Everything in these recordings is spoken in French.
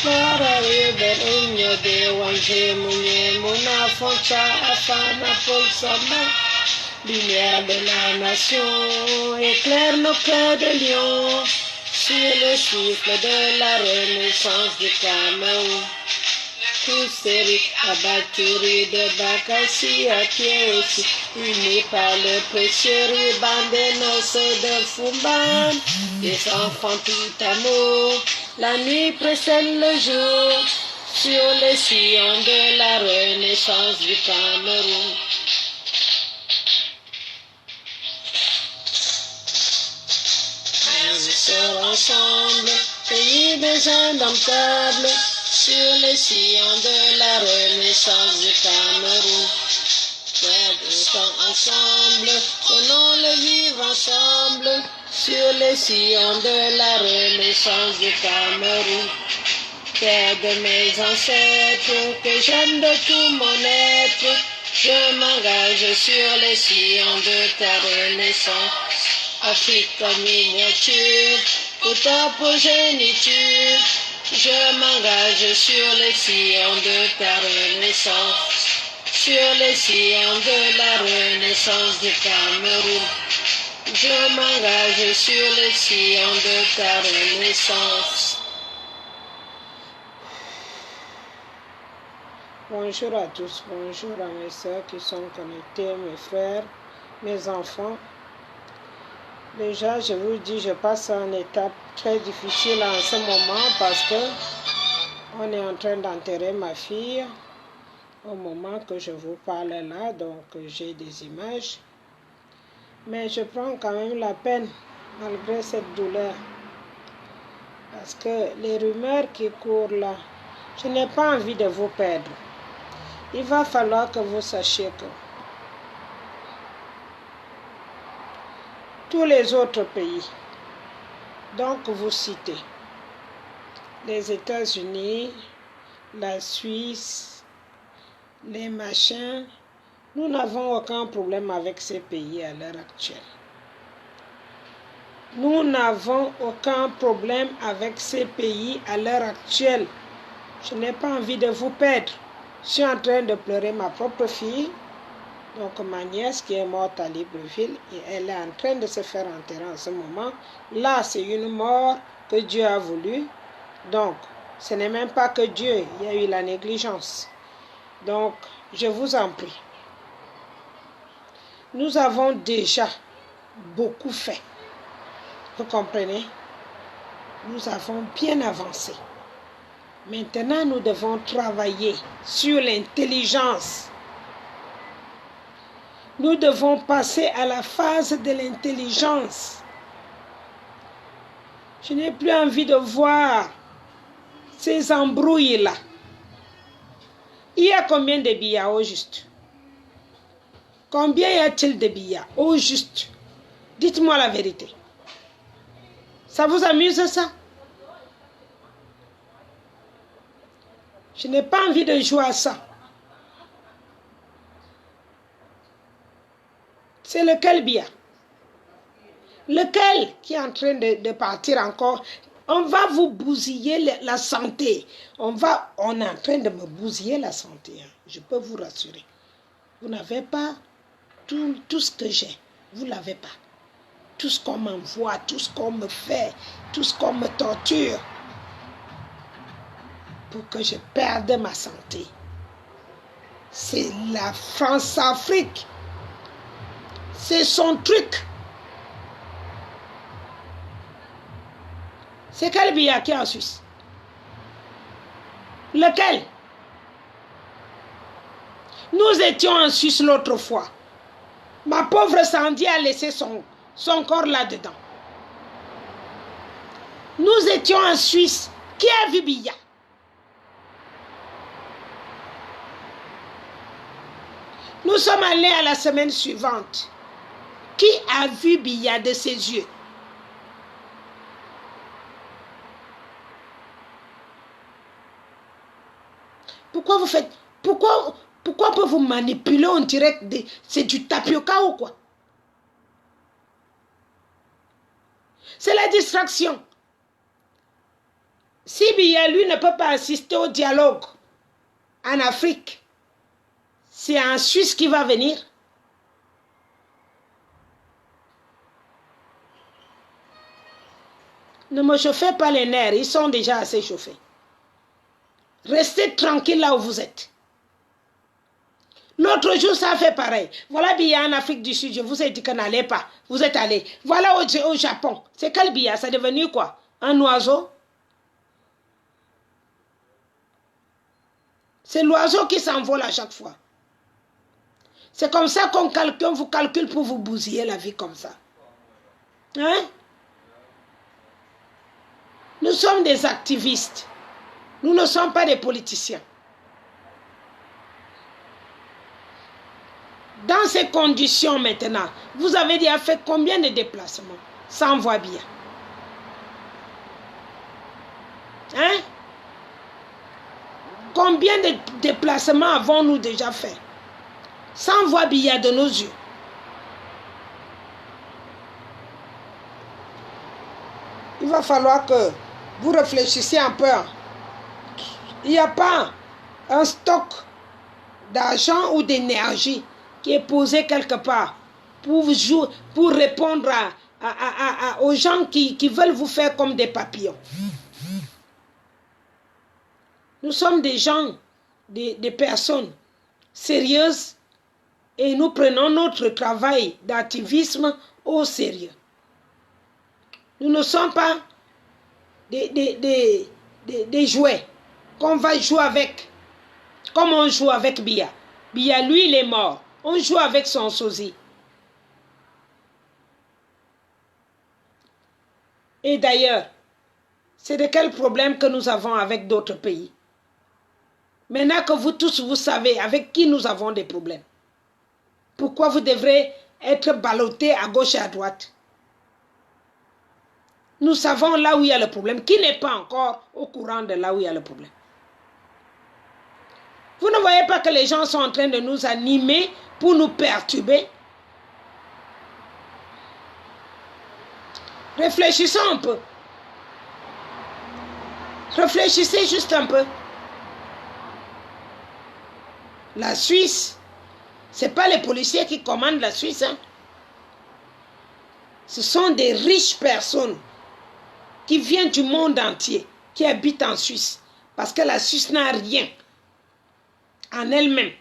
Flora Berenyo de Wanje Mounye Mona Foncha Afana Polsama. Lumière de la nation, éclaire nos cœurs de lion sur le souffle de la renaissance du Cameroun. Tous séries abattus de Bakassi à pied aussi, unis par le précieux ruban des noces de Fumban. Des enfants tout amour, la nuit précède le jour sur les sillons de la renaissance du Cameroun. Ensemble, pays des indomptables, sur les sillons de la renaissance du Cameroun. Frères ensemble, prenons le vivre ensemble, sur les sillons de la renaissance du Cameroun. Terre de mes ancêtres, que j'aime de tout mon être, je m'engage sur les sillons de ta renaissance. Afrique miniature, pour ta progéniture, je m'engage sur les sillons de ta renaissance, sur les sillons de la renaissance du Cameroun. Je m'engage sur les sillons de ta renaissance. Bonjour à tous, bonjour à mes soeurs qui sont connectées, mes frères, mes enfants. Déjà, je vous dis, je passe à une étape très difficile en ce moment parce que on est en train d'enterrer ma fille au moment que je vous parle là, donc j'ai des images. Mais je prends quand même la peine malgré cette douleur parce que les rumeurs qui courent là, je n'ai pas envie de vous perdre. Il va falloir que vous sachiez que tous les autres pays, donc vous citez les États-Unis, la Suisse, les machins, nous n'avons aucun problème avec ces pays à l'heure actuelle. Nous n'avons aucun problème avec ces pays à l'heure actuelle. Je n'ai pas envie de vous perdre. Je suis en train de pleurer ma propre fille. Donc ma nièce qui est morte à Libreville, et elle est en train de se faire enterrer en ce moment. Là, c'est une mort que Dieu a voulu. Donc, ce n'est même pas que Dieu, il y a eu la négligence. Donc, je vous en prie. Nous avons déjà beaucoup fait. Vous comprenez? Nous avons bien avancé. Maintenant, nous devons travailler sur l'intelligence. Nous devons passer à la phase de l'intelligence. Je n'ai plus envie de voir ces embrouilles-là. Il y a combien de billets au juste? Combien y a-t-il de billets au juste? Dites-moi la vérité. Ça vous amuse ça? Je n'ai pas envie de jouer à ça. C'est lequel billet? Lequel qui est en train de partir encore? On va vous bousiller la santé. On est en train de me bousiller la santé. Hein. Je peux vous rassurer. Vous n'avez pas tout ce que j'ai. Vous ne l'avez pas. Tout ce qu'on m'envoie, tout ce qu'on me fait, tout ce qu'on me torture. Pour que je perde ma santé. C'est la France-Afrique. C'est son truc. C'est quel billet qui est en Suisse? Lequel? Nous étions en Suisse l'autre fois. Ma pauvre Sandy a laissé son corps là-dedans. Nous étions en Suisse. Qui a vu Biya? Nous sommes allés à la semaine suivante. Qui a vu Biya de ses yeux? Pourquoi vous faites... Pourquoi on peut vous manipuler en direct? C'est du tapioca ou quoi? C'est la distraction. Si Biya, lui, ne peut pas assister au dialogue en Afrique, c'est en Suisse qui va venir. Ne me chauffez pas les nerfs, ils sont déjà assez chauffés. Restez tranquille là où vous êtes. L'autre jour, ça a fait pareil. Voilà Biya en Afrique du Sud, je vous ai dit que n'allez pas. Vous êtes allé. Voilà au Japon. C'est quel Biya? C'est devenu quoi? Un oiseau? C'est l'oiseau qui s'envole à chaque fois. C'est comme ça qu'on vous calcule pour vous bousiller la vie comme ça. Hein? Nous sommes des activistes. Nous ne sommes pas des politiciens. Dans ces conditions maintenant, vous avez déjà fait combien de déplacements? Ça envoie bien. Hein? Combien de déplacements avons-nous déjà fait? Ça envoie bien de nos yeux. Il va falloir que vous réfléchissiez un peu. Il n'y a pas un stock d'argent ou d'énergie qui est posé quelque part pour répondre aux gens qui veulent vous faire comme des papillons. Nous sommes des gens, des personnes sérieuses et nous prenons notre travail d'activisme au sérieux. Nous ne sommes pas des jouets qu'on va jouer avec, comme on joue avec Biya. Biya, lui, il est mort. On joue avec son sosie. Et d'ailleurs, c'est de quel problème que nous avons avec d'autres pays? Maintenant que vous tous, vous savez avec qui nous avons des problèmes. Pourquoi vous devrez être ballottés à gauche et à droite? Nous savons là où il y a le problème. Qui n'est pas encore au courant de là où il y a le problème? Vous ne voyez pas que les gens sont en train de nous animer pour nous perturber? Réfléchissons un peu. Réfléchissez juste un peu. La Suisse, ce n'est pas les policiers qui commandent la Suisse. Hein. Ce sont des riches personnes qui viennent du monde entier, qui habitent en Suisse. Parce que la Suisse n'a rien en elle-même.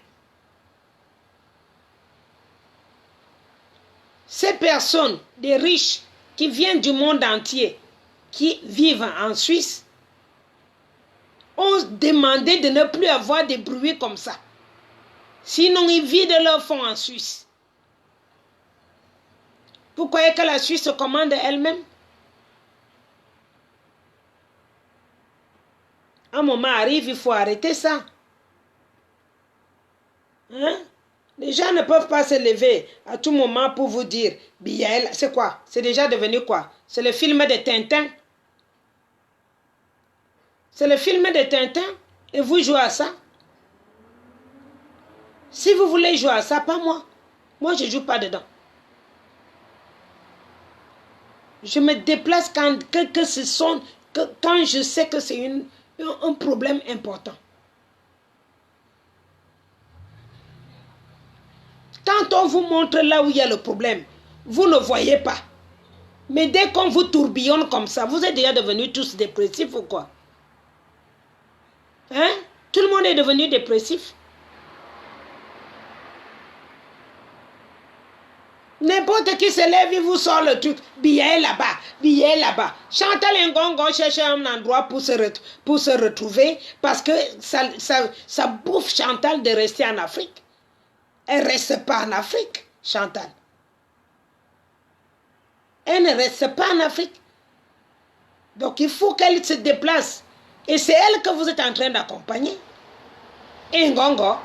Ces personnes, des riches, qui viennent du monde entier, qui vivent en Suisse, ont demandé de ne plus avoir des bruits comme ça. Sinon, ils vident leur fonds en Suisse. Vous croyez que la Suisse se commande elle-même? Un moment arrive, il faut arrêter ça. Hein? Les gens ne peuvent pas se lever à tout moment pour vous dire, Biya, c'est quoi? C'est déjà devenu quoi? C'est le film de Tintin. C'est le film de Tintin et vous jouez à ça. Si vous voulez jouer à ça, pas moi. Moi, je ne joue pas dedans. Je me déplace quand je sais que c'est un problème important. Quand on vous montre là où il y a le problème, vous ne voyez pas. Mais dès qu'on vous tourbillonne comme ça, vous êtes déjà devenus tous dépressifs ou quoi? Hein? Tout le monde est devenu dépressif. N'importe qui se lève, il vous sort le truc. Biya est là-bas, Biya est là-bas. Chantal Ngongo cherche un endroit pour se retrouver parce que ça bouffe Chantal de rester en Afrique. Elle ne reste pas en Afrique, Chantal. Elle ne reste pas en Afrique. Donc il faut qu'elle se déplace. Et c'est elle que vous êtes en train d'accompagner. Ngongo.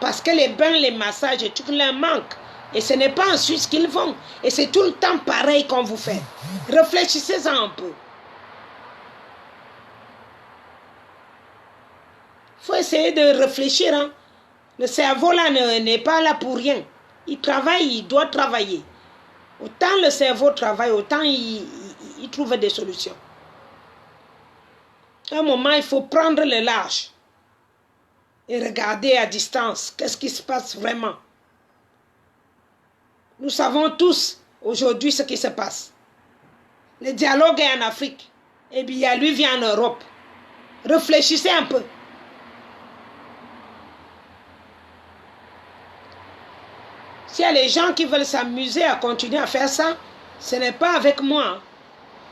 Parce que les bains, les massages et tout leur manque. Et ce n'est pas en Suisse qu'ils vont. Et c'est tout le temps pareil qu'on vous fait. Réfléchissez-en un peu. Il faut essayer de réfléchir. Hein. Le cerveau là n'est pas là pour rien. Il travaille, il doit travailler. Autant le cerveau travaille, autant il ils trouvent des solutions. À un moment, il faut prendre le large et regarder à distance qu'est-ce qui se passe vraiment. Nous savons tous aujourd'hui ce qui se passe. Le dialogue est en Afrique. Et bien, lui vient en Europe. Réfléchissez un peu. S'il y a les gens qui veulent s'amuser à continuer à faire ça, ce n'est pas avec moi.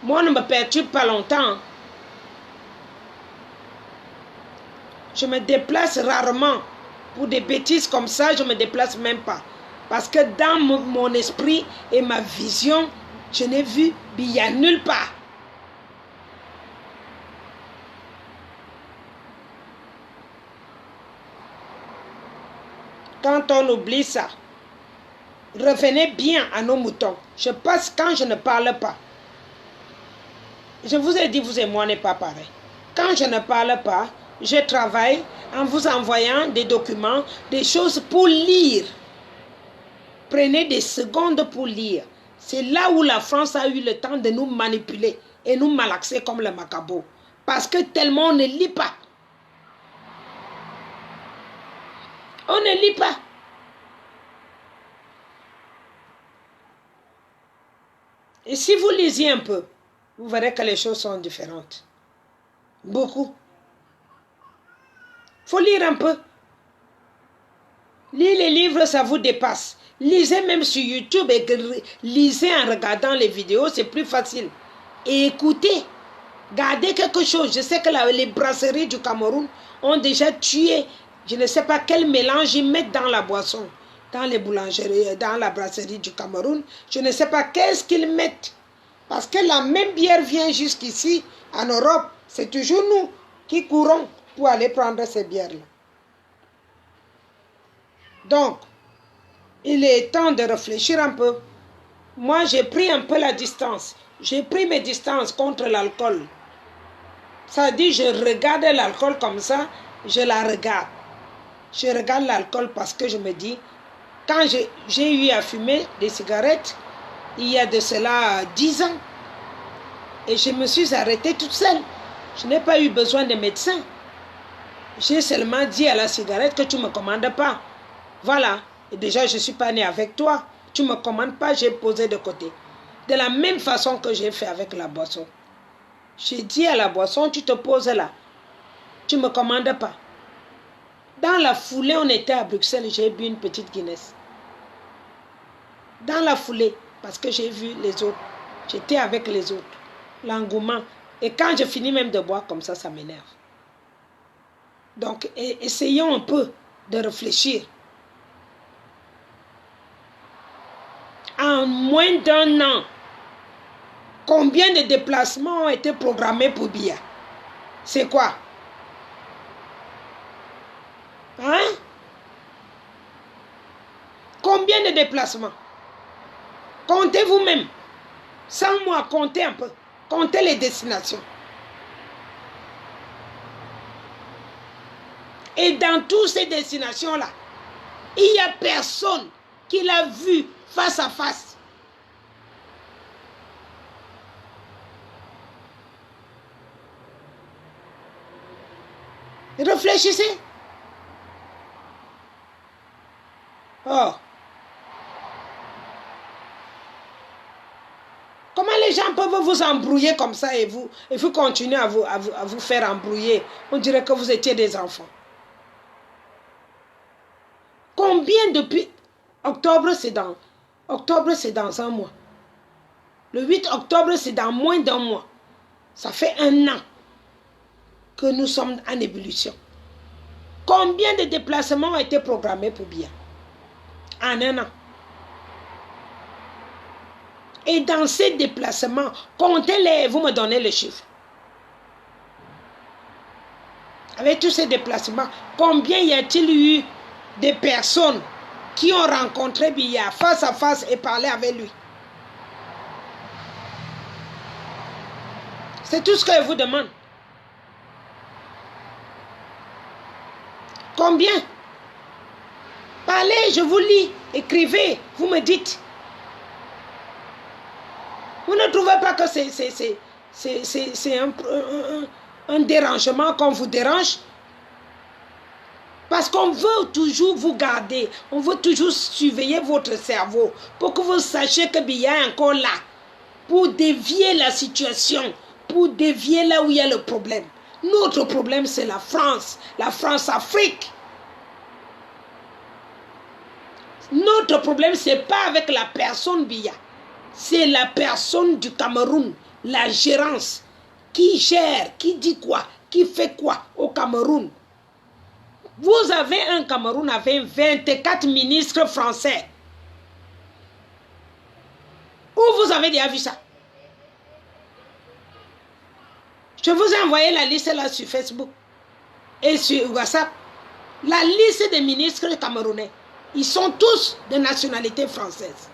Moi, ne me perturbe pas longtemps. Je me déplace rarement. Pour des bêtises comme ça, je ne me déplace même pas. Parce que dans mon esprit et ma vision, je n'ai vu Biya nulle part. Quand on oublie ça, revenez bien à nos moutons. Je passe quand je ne parle pas. Je vous ai dit, vous et moi, n'est pas pareil. Quand je ne parle pas, je travaille en vous envoyant des documents, des choses pour lire. Prenez des secondes pour lire. C'est là où la France a eu le temps de nous manipuler et nous malaxer comme le macabo. Parce que tellement on ne lit pas. On ne lit pas. Et si vous lisiez un peu, vous verrez que les choses sont différentes. Beaucoup. Il faut lire un peu. Lire les livres, ça vous dépasse. Lisez même sur YouTube et lisez en regardant les vidéos, c'est plus facile. Et écoutez, gardez quelque chose. Je sais que les brasseries du Cameroun ont déjà tué, je ne sais pas quel mélange ils mettent dans la boisson, dans les boulangeries, dans la brasserie du Cameroun. Je ne sais pas qu'est-ce qu'ils mettent. Parce que la même bière vient jusqu'ici, en Europe. C'est toujours nous qui courons pour aller prendre ces bières-là. Donc, il est temps de réfléchir un peu. Moi, j'ai pris un peu la distance. J'ai pris mes distances contre l'alcool. Ça dit, je regarde l'alcool comme ça, je la regarde. Je regarde l'alcool parce que je me dis, quand j'ai eu à fumer des cigarettes, il y a de cela 10 ans, et je me suis arrêtée toute seule. Je n'ai pas eu besoin de médecin. J'ai seulement dit à la cigarette que tu ne me commandes pas. Voilà. Et déjà, je ne suis pas née avec toi. Tu ne me commandes pas, j'ai posé de côté. De la même façon que j'ai fait avec la boisson. J'ai dit à la boisson, tu te poses là. Tu ne me commandes pas. Dans la foulée, on était à Bruxelles, j'ai bu une petite Guinness. Dans la foulée, parce que j'ai vu les autres. J'étais avec les autres. L'engouement. Et quand je finis même de boire comme ça, ça m'énerve. Donc, essayons un peu de réfléchir. En moins d'un an, combien de déplacements ont été programmés pour Biya? C'est quoi? Hein? Combien de déplacements? Comptez vous-même. Sans moi, comptez un peu. Comptez les destinations. Et dans toutes ces destinations-là, il n'y a personne qui l'a vu face à face. Réfléchissez. Oh. Comment les gens peuvent vous embrouiller comme ça et vous continuez à vous faire embrouiller? On dirait que vous étiez des enfants. Combien depuis octobre, c'est dans un mois. Le 8 octobre, c'est dans moins d'un mois. Ça fait un an que nous sommes en ébullition. Combien de déplacements ont été programmés pour Biya? En un an. Et dans ces déplacements, comptez-les, vous me donnez le chiffre. Avec tous ces déplacements, combien y a-t-il eu de personnes qui ont rencontré Biya face à face et parlé avec lui? C'est tout ce que je vous demande. Combien? Parlez, je vous lis. Écrivez, vous me dites. Vous ne trouvez pas que c'est un dérangement qu'on vous dérange? Parce qu'on veut toujours vous garder, on veut toujours surveiller votre cerveau pour que vous sachiez que Biya est encore là, pour dévier la situation, pour dévier là où il y a le problème. Notre problème, c'est la France-Afrique. Notre problème, ce n'est pas avec la personne Biya, c'est la personne du Cameroun, la gérance, qui gère, qui dit quoi, qui fait quoi au Cameroun. Vous avez un Cameroun avec 24 ministres français. Où vous avez déjà vu ça? Je vous ai envoyé la liste là sur Facebook et sur WhatsApp. La liste des ministres camerounais. Ils sont tous de nationalité française.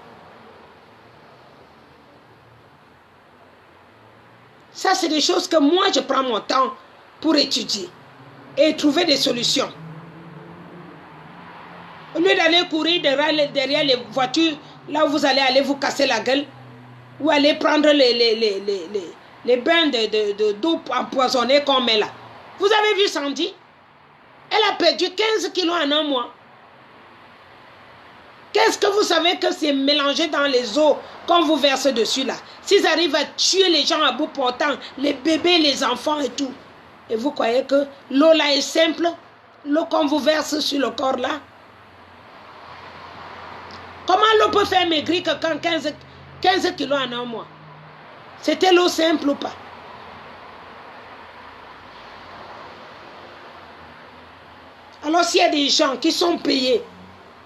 Ça, c'est des choses que moi, je prends mon temps pour étudier et trouver des solutions. Au lieu d'aller courir derrière les voitures, là où vous allez aller vous casser la gueule, ou aller prendre les bains d'eau empoisonnée qu'on met là. Vous avez vu Sandy? Elle a perdu 15 kilos en un mois. Qu'est-ce que vous savez que c'est mélangé dans les eaux qu'on vous verse dessus là? S'ils arrivent à tuer les gens à bout portant, les bébés, les enfants et tout. Et vous croyez que l'eau là est simple? L'eau qu'on vous verse sur le corps là? Comment l'eau peut faire maigrir que quand 15 kilos en un mois? C'était l'eau simple ou pas? Alors s'il y a des gens qui sont payés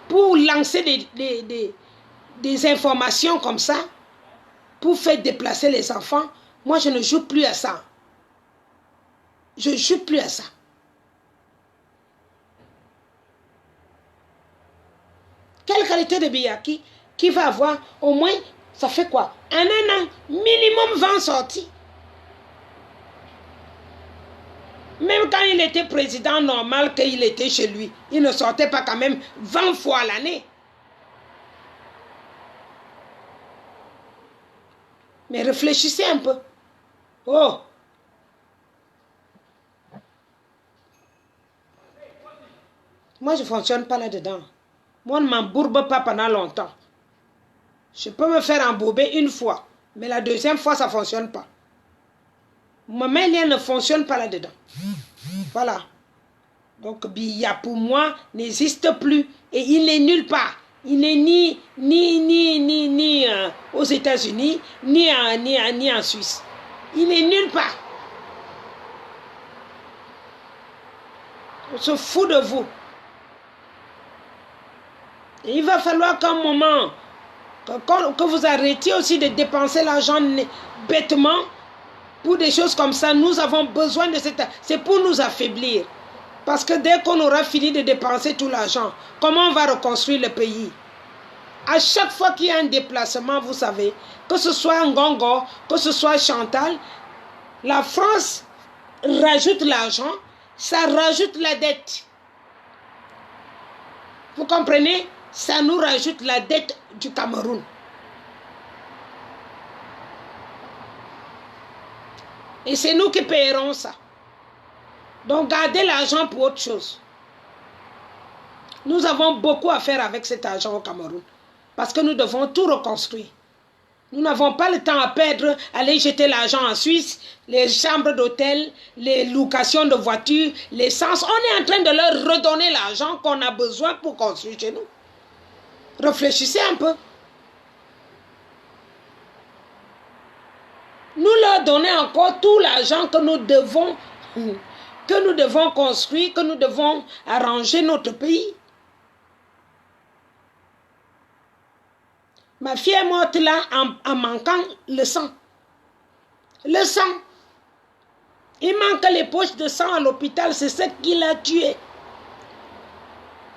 pour lancer des informations comme ça, pour faire déplacer les enfants, moi je ne joue plus à ça. Je ne joue plus à ça. Quelle qualité de Biya qui va avoir au moins, ça fait quoi? En un an, minimum 20 sorties. Même quand il était président normal, qu'il était chez lui, il ne sortait pas quand même 20 fois à l'année. Mais réfléchissez un peu. Oh! Moi, je ne fonctionne pas là-dedans. Moi, on ne m'embourbe pas pendant longtemps. Je peux me faire embourber une fois, mais la deuxième fois, ça ne fonctionne pas. Ma main ne fonctionne pas là-dedans. Voilà. Donc, Biya pour moi n'existe plus et il n'est nulle part. Il n'est ni aux États-Unis, ni en Suisse. Il n'est nulle part. On se fout de vous. Et il va falloir qu'à un moment, que vous arrêtiez aussi de dépenser l'argent bêtement pour des choses comme ça. Nous avons besoin de cette... C'est pour nous affaiblir. Parce que dès qu'on aura fini de dépenser tout l'argent, comment on va reconstruire le pays? À chaque fois qu'il y a un déplacement, vous savez, que ce soit Ngongo, que ce soit Chantal, la France rajoute l'argent, ça rajoute la dette. Vous comprenez? Ça nous rajoute la dette du Cameroun. Et c'est nous qui payerons ça. Donc gardez l'argent pour autre chose. Nous avons beaucoup à faire avec cet argent au Cameroun. Parce que nous devons tout reconstruire. Nous n'avons pas le temps à perdre, aller jeter l'argent en Suisse, les chambres d'hôtel, les locations de voitures, l'essence. On est en train de leur redonner l'argent qu'on a besoin pour construire chez nous. Réfléchissez un peu. Nous leur donner encore tout l'argent que nous devons construire, que nous devons arranger notre pays. Ma fille est morte là en manquant le sang. Le sang. Il manque les poches de sang à l'hôpital, c'est ce qui l'a tué.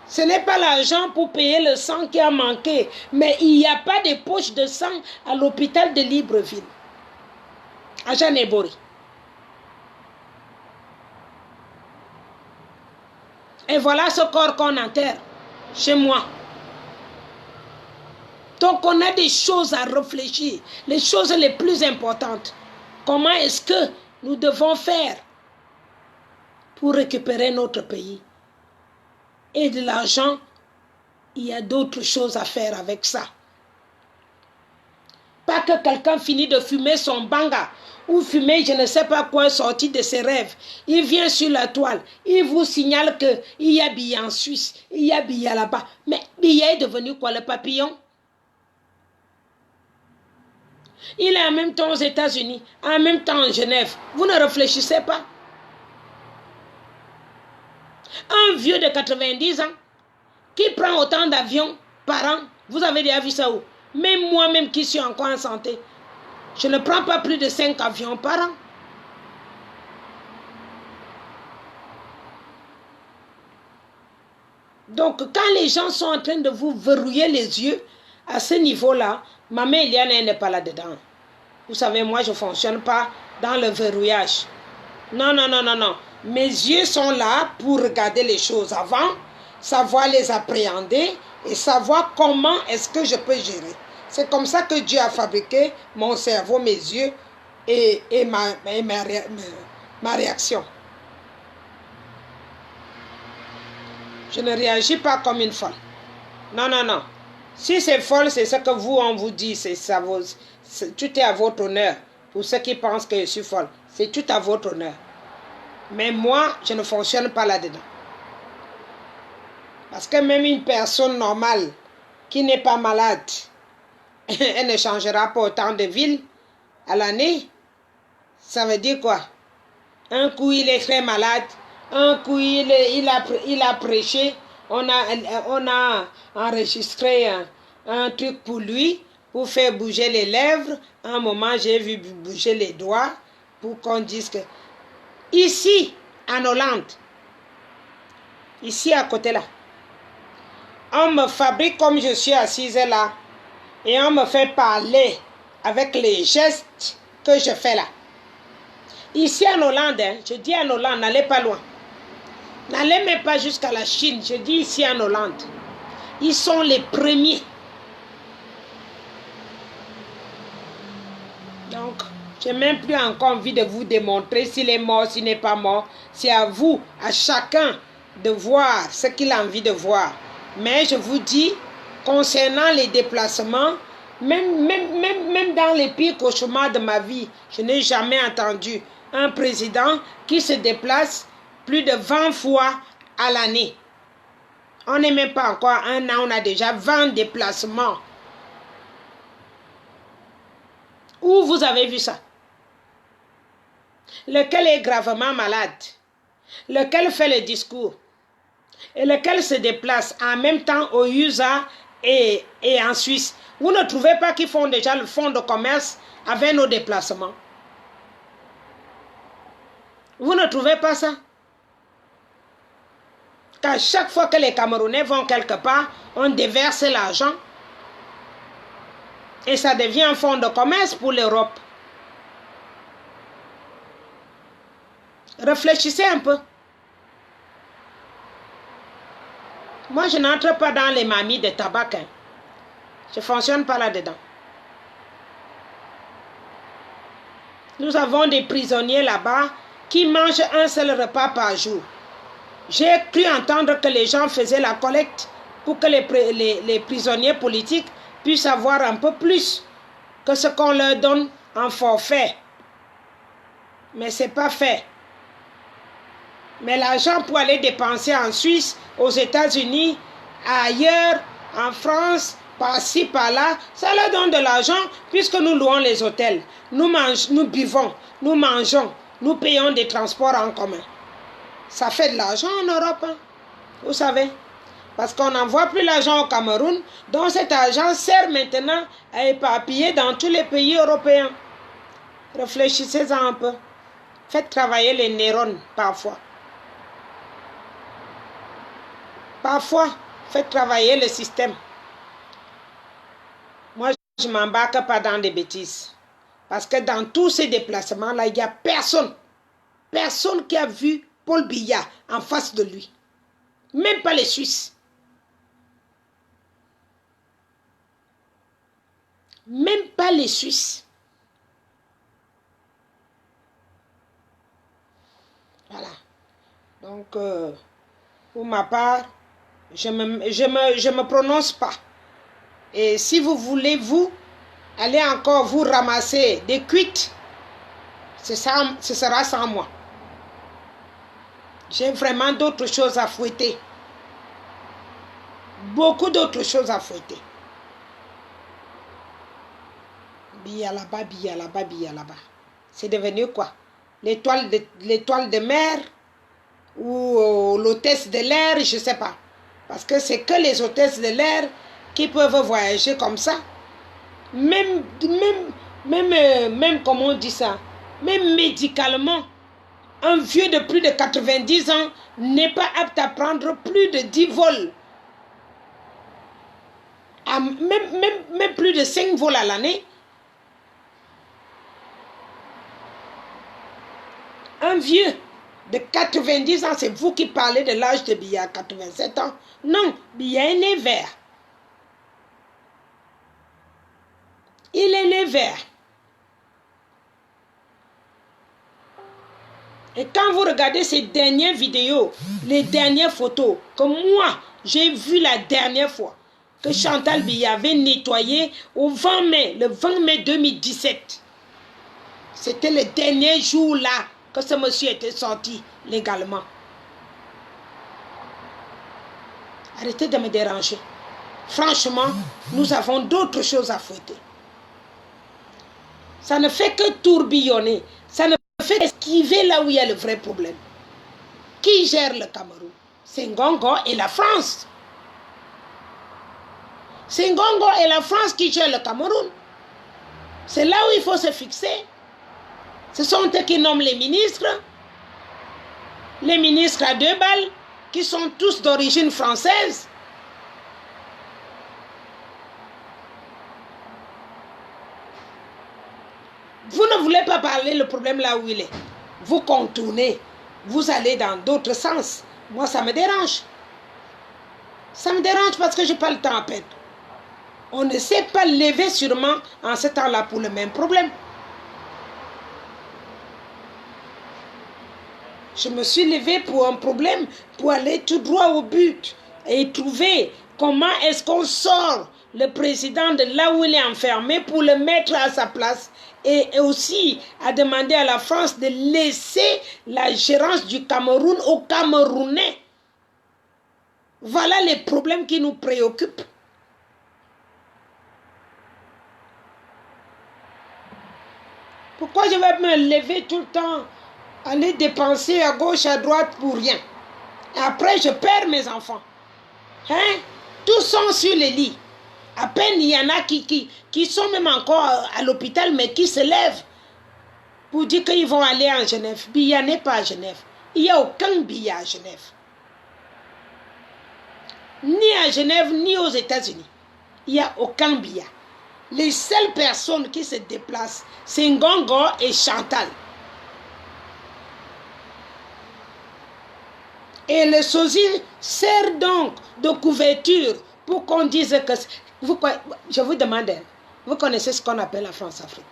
Ce n'est pas l'argent pour payer le sang qui a manqué, mais il n'y a pas de poches de sang à l'hôpital de Libreville, à Janébori. Et voilà ce corps qu'on enterre chez moi. Donc on a des choses à réfléchir, les choses les plus importantes. Comment est-ce que nous devons faire pour récupérer notre pays? Et de l'argent, il y a d'autres choses à faire avec ça. Pas que quelqu'un finit de fumer son banga ou fumer je ne sais pas quoi sorti de ses rêves. Il vient sur la toile, il vous signale qu'il y a billet en Suisse, il y a billet là-bas. Mais billet est devenu quoi, le papillon? Il est en même temps aux États-Unis, en même temps en Genève. Vous ne réfléchissez pas? Un vieux de 90 ans qui prend autant d'avions par an, vous avez déjà vu ça où? Même moi-même qui suis encore en santé, je ne prends pas plus de 5 avions par an. Donc, quand les gens sont en train de vous verrouiller les yeux, à ce niveau-là, maman Eliane n'est pas là-dedans. Vous savez, moi, je ne fonctionne pas dans le verrouillage. Non, non, non, non, non. Mes yeux sont là pour regarder les choses avant, savoir les appréhender et savoir comment est-ce que je peux gérer. C'est comme ça que Dieu a fabriqué mon cerveau, mes yeux et ma réaction. Je ne réagis pas comme une folle. Non, non, non. Si c'est folle, c'est ce que vous, on vous dit. Tout est à votre honneur. Pour ceux qui pensent que je suis folle, c'est tout à votre honneur. Mais moi, je ne fonctionne pas là-dedans. Parce que même une personne normale qui n'est pas malade, elle ne changera pas autant de villes à l'année. Ça veut dire quoi? Un coup, il est très malade. Un coup, il a prêché. On a enregistré un truc pour lui, pour faire bouger les lèvres. Un moment, j'ai vu bouger les doigts pour qu'on dise que... Ici, en Hollande, ici à côté là, on me fabrique comme je suis assise là et on me fait parler avec les gestes que je fais là. Ici en Hollande, hein, je dis en Hollande, n'allez pas loin. N'allez même pas jusqu'à la Chine, je dis ici en Hollande. Ils sont les premiers. Donc, je n'ai même plus encore envie de vous démontrer s'il est mort, s'il n'est pas mort. C'est à vous, à chacun, de voir ce qu'il a envie de voir. Mais je vous dis, concernant les déplacements, même dans les pires cauchemars de ma vie, je n'ai jamais entendu un président qui se déplace plus de 20 fois à l'année. On n'est même pas encore un an, on a déjà 20 déplacements. Où vous avez vu ça? Lequel est gravement malade? Lequel fait le discours? Et lequel se déplace en même temps au USA et en Suisse? Vous ne trouvez pas qu'ils font déjà le fonds de commerce avec nos déplacements? Vous ne trouvez pas ça? Qu'à chaque fois que les Camerounais vont quelque part, on déverse l'argent. Et ça devient un fonds de commerce pour l'Europe. Réfléchissez un peu. Moi, je n'entre pas dans les mamies de tabac. Hein. Je ne fonctionne pas là-dedans. Nous avons des prisonniers là-bas qui mangent un seul repas par jour. J'ai cru entendre que les gens faisaient la collecte pour que les prisonniers politiques puissent avoir un peu plus que ce qu'on leur donne en forfait. Mais ce n'est pas fait. Mais l'argent pour aller dépenser en Suisse, aux États-Unis, ailleurs, en France, par-ci, par-là, ça leur donne de l'argent puisque nous louons les hôtels. Nous buvons, nous mangeons, nous payons des transports en commun. Ça fait de l'argent en Europe, hein, vous savez. Parce qu'on n'envoie plus l'argent au Cameroun, donc cet argent sert maintenant à éparpiller dans tous les pays européens. Réfléchissez-en un peu. Faites travailler les neurones parfois. Parfois, faites travailler le système. Moi, je ne m'embarque pas dans des bêtises. Parce que dans tous ces déplacements-là, il n'y a personne qui a vu Paul Biya en face de lui. Même pas les Suisses. Même pas les Suisses. Voilà. Donc, pour ma part, je me prononce pas. Et si vous voulez, vous, aller encore vous ramasser des cuites, ce sera sans moi. J'ai vraiment d'autres choses à fouetter. Beaucoup d'autres choses à fouetter. Billa là-bas, billa là-bas, billa là-bas. C'est devenu quoi? L'étoile de mer ou l'hôtesse de l'air, je ne sais pas. Parce que c'est que les hôtesses de l'air qui peuvent voyager comme ça. Même comment on dit ça, même médicalement, un vieux de plus de 90 ans n'est pas apte à prendre plus de 10 vols. Même plus de 5 vols à l'année. Un vieux de 90 ans, c'est vous qui parlez de l'âge de Biya à 87 ans. Non, Biya est né vert. Il est né vert. Et quand vous regardez ces dernières vidéos, les dernières photos que moi, j'ai vues la dernière fois, que Chantal Biya avait nettoyé au 20 mai, le 20 mai 2017. C'était le dernier jour là que ce monsieur était sorti légalement. Arrêtez de me déranger. Franchement, nous avons d'autres choses à fouetter. Ça ne fait que tourbillonner. Ça ne fait qu'esquiver là où il y a le vrai problème. Qui gère le Cameroun? C'est Ngongo et la France. C'est Ngongo et la France qui gèrent le Cameroun. C'est là où il faut se fixer. Ce sont eux qui nomment les ministres à 2 balles, qui sont tous d'origine française. Vous ne voulez pas parler le problème là où il est. Vous contournez, vous allez dans d'autres sens. Moi, ça me dérange. Ça me dérange parce que je n'ai pas le temps à perdre. On ne s'est pas levé sûrement en ce temps-là pour le même problème. Je me suis levé pour un problème, pour aller tout droit au but et trouver comment est-ce qu'on sort le président de là où il est enfermé pour le mettre à sa place et aussi à demander à la France de laisser la gérance du Cameroun aux Camerounais. Voilà les problèmes qui nous préoccupent. Pourquoi je vais me lever tout le temps, aller dépenser à gauche, à droite pour rien? Et après, je perds mes enfants. Hein? Tous sont sur les lits. À peine il y en a qui sont même encore à l'hôpital, mais qui se lèvent pour dire qu'ils vont aller en Genève. Biya n'est pas à Genève. Il n'y a aucun Biya à Genève. Ni à Genève, ni aux États-Unis. Il n'y a aucun Biya. Les seules personnes qui se déplacent, c'est Ngongo et Chantal. Et le sosie sert donc de couverture pour qu'on dise que... je vous demande, vous connaissez ce qu'on appelle la France-Afrique?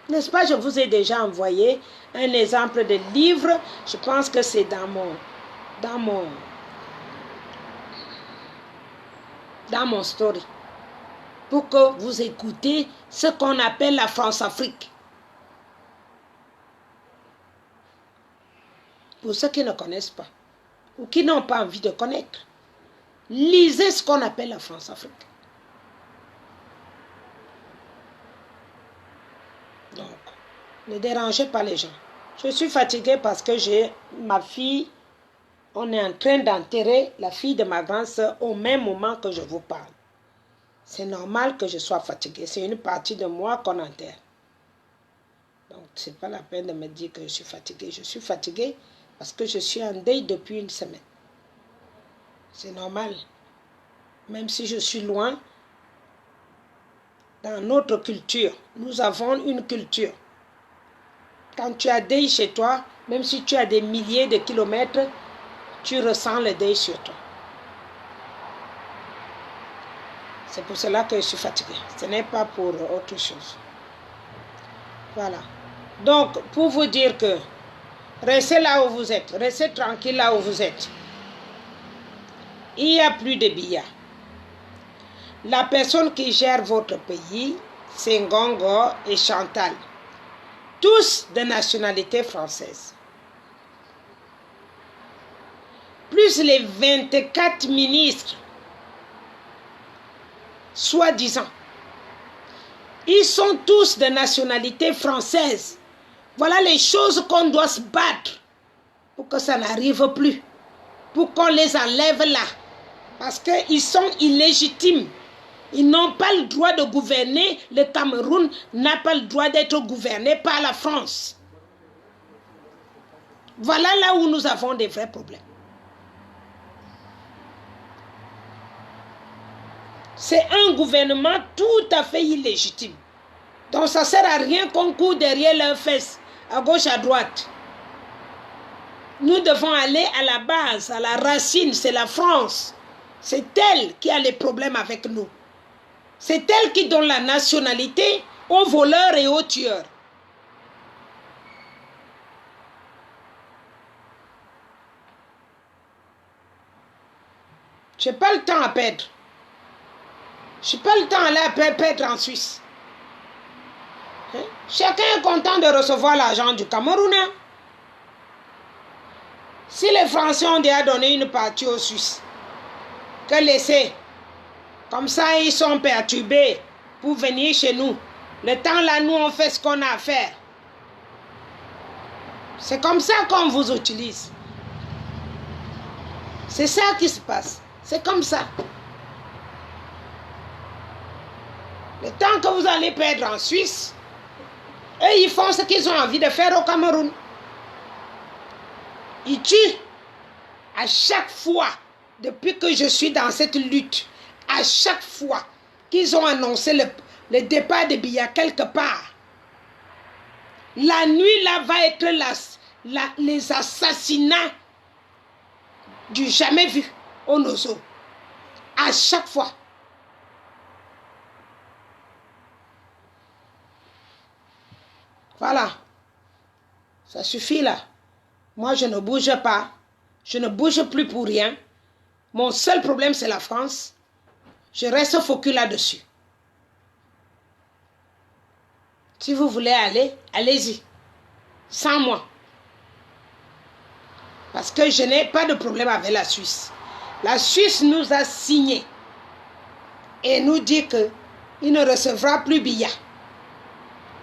N'est-ce pas, je vous ai déjà envoyé un exemple de livre. Je pense que c'est dans mon story. Pour que vous écoutez ce qu'on appelle la France-Afrique. Pour ceux qui ne connaissent pas, ou qui n'ont pas envie de connaître, lisez ce qu'on appelle la France-Afrique. Donc, ne dérangez pas les gens. Je suis fatiguée parce que j'ai ma fille, on est en train d'enterrer la fille de ma grande soeur au même moment que je vous parle. C'est normal que je sois fatiguée. C'est une partie de moi qu'on enterre. Donc, ce n'est pas la peine de me dire que je suis fatiguée. Je suis fatiguée parce que je suis en deuil depuis une semaine. C'est normal. Même si je suis loin, dans notre culture, nous avons une culture. Quand tu as deuil chez toi, même si tu as des milliers de kilomètres, tu ressens le deuil sur toi. C'est pour cela que je suis fatiguée. Ce n'est pas pour autre chose. Voilà. Donc, pour vous dire que restez là où vous êtes. Restez tranquille là où vous êtes. Il n'y a plus de billets. La personne qui gère votre pays, c'est Ngongo et Chantal. Tous de nationalité française. Plus les 24 ministres, soi-disant. Ils sont tous de nationalité française. Voilà les choses qu'on doit se battre pour que ça n'arrive plus. Pour qu'on les enlève là. Parce qu'ils sont illégitimes. Ils n'ont pas le droit de gouverner. Le Cameroun n'a pas le droit d'être gouverné par la France. Voilà là où nous avons des vrais problèmes. C'est un gouvernement tout à fait illégitime. Donc ça ne sert à rien qu'on court derrière leurs fesses, à gauche, à droite. Nous devons aller à la base, à la racine, c'est la France. C'est elle qui a les problèmes avec nous. C'est elle qui donne la nationalité aux voleurs et aux tueurs. Je n'ai pas le temps à perdre. Je n'ai pas le temps à aller perdre en Suisse. Hein? Chacun est content de recevoir l'argent du Cameroun. Hein? Si les Français ont déjà donné une partie aux Suisses, que laisser. Comme ça, ils sont perturbés pour venir chez nous. Le temps là, nous, on fait ce qu'on a à faire. C'est comme ça qu'on vous utilise. C'est ça qui se passe. C'est comme ça. Le temps que vous allez perdre en Suisse, eux, ils font ce qu'ils ont envie de faire au Cameroun. Ils tuent. À chaque fois, depuis que je suis dans cette lutte, à chaque fois qu'ils ont annoncé le départ de Biya quelque part, la nuit là va être les assassinats du jamais vu au Nozo. À chaque fois. Voilà. Ça suffit là. Moi, je ne bouge pas. Je ne bouge plus pour rien. Mon seul problème, c'est la France. Je reste focus là-dessus. Si vous voulez aller, allez-y. Sans moi. Parce que je n'ai pas de problème avec la Suisse. La Suisse nous a signé. Et nous dit qu'il ne recevra plus Biya.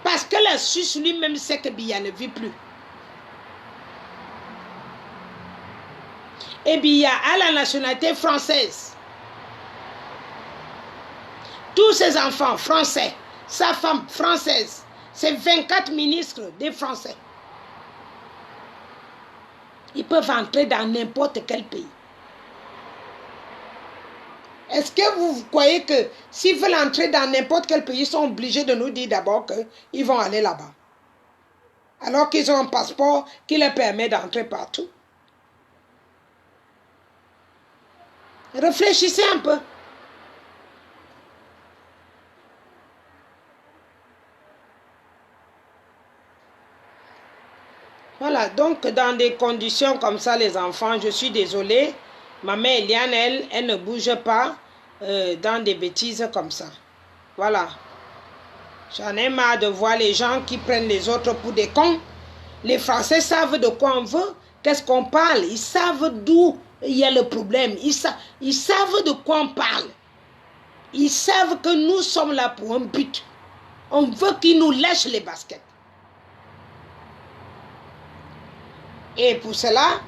Parce que la Suisse lui-même sait que Biya ne vit plus. Et Biya a la nationalité française. Tous ses enfants français, sa femme française, ses 24 ministres des Français. Ils peuvent entrer dans n'importe quel pays. Est-ce que vous croyez que s'ils veulent entrer dans n'importe quel pays, ils sont obligés de nous dire d'abord qu'ils vont aller là-bas? Alors qu'ils ont un passeport qui leur permet d'entrer partout. Réfléchissez un peu. Voilà, donc dans des conditions comme ça, les enfants, je suis désolée, ma mère Eliane, elle ne bouge pas dans des bêtises comme ça. Voilà. J'en ai marre de voir les gens qui prennent les autres pour des cons. Les Français savent de quoi on veut, qu'est-ce qu'on parle, ils savent d'où il y a le problème, ils savent de quoi on parle. Ils savent que nous sommes là pour un but. On veut qu'ils nous lâchent les baskets. Et pour cela,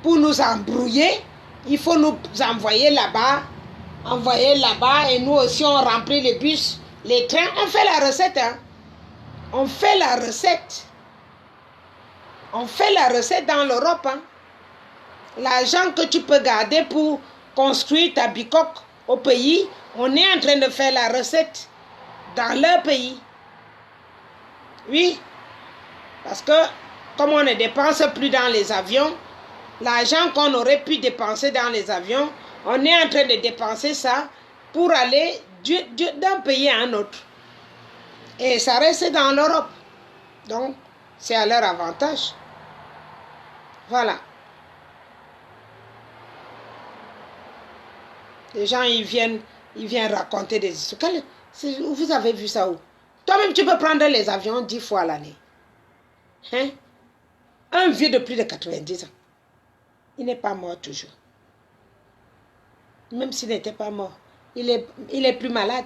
pour nous embrouiller, il faut nous envoyer là-bas et nous aussi on remplit les bus, les trains. On fait la recette. Hein? On fait la recette. On fait la recette dans l'Europe. Hein? L'argent que tu peux garder pour construire ta bicoque au pays, on est en train de faire la recette dans leur pays. Oui, parce que comme on ne dépense plus dans les avions, l'argent qu'on aurait pu dépenser dans les avions, on est en train de dépenser ça pour aller d'un pays à un autre. Et ça reste dans l'Europe. Donc, c'est à leur avantage. Voilà. Les gens, ils viennent raconter des histoires. Vous avez vu ça où? Toi-même, tu peux prendre les avions 10 fois à l'année. Hein? Un vieux de plus de 90 ans. Il n'est pas mort toujours. Même s'il n'était pas mort, il est plus malade.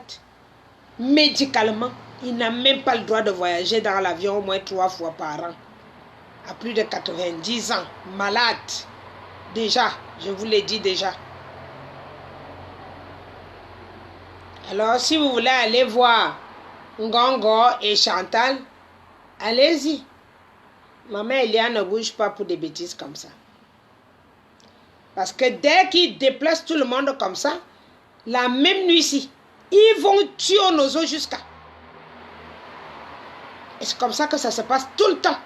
Médicalement, il n'a même pas le droit de voyager dans l'avion au moins 3 fois par an. À plus de 90 ans, malade. Déjà, je vous l'ai dit déjà. Alors, si vous voulez aller voir Ngongo et Chantal, allez-y. Maman Eliane ne bouge pas pour des bêtises comme ça. Parce que dès qu'ils déplacent tout le monde comme ça, la même nuit-ci, ils vont tuer aux oiseaux jusqu'à. Et c'est comme ça que ça se passe tout le temps.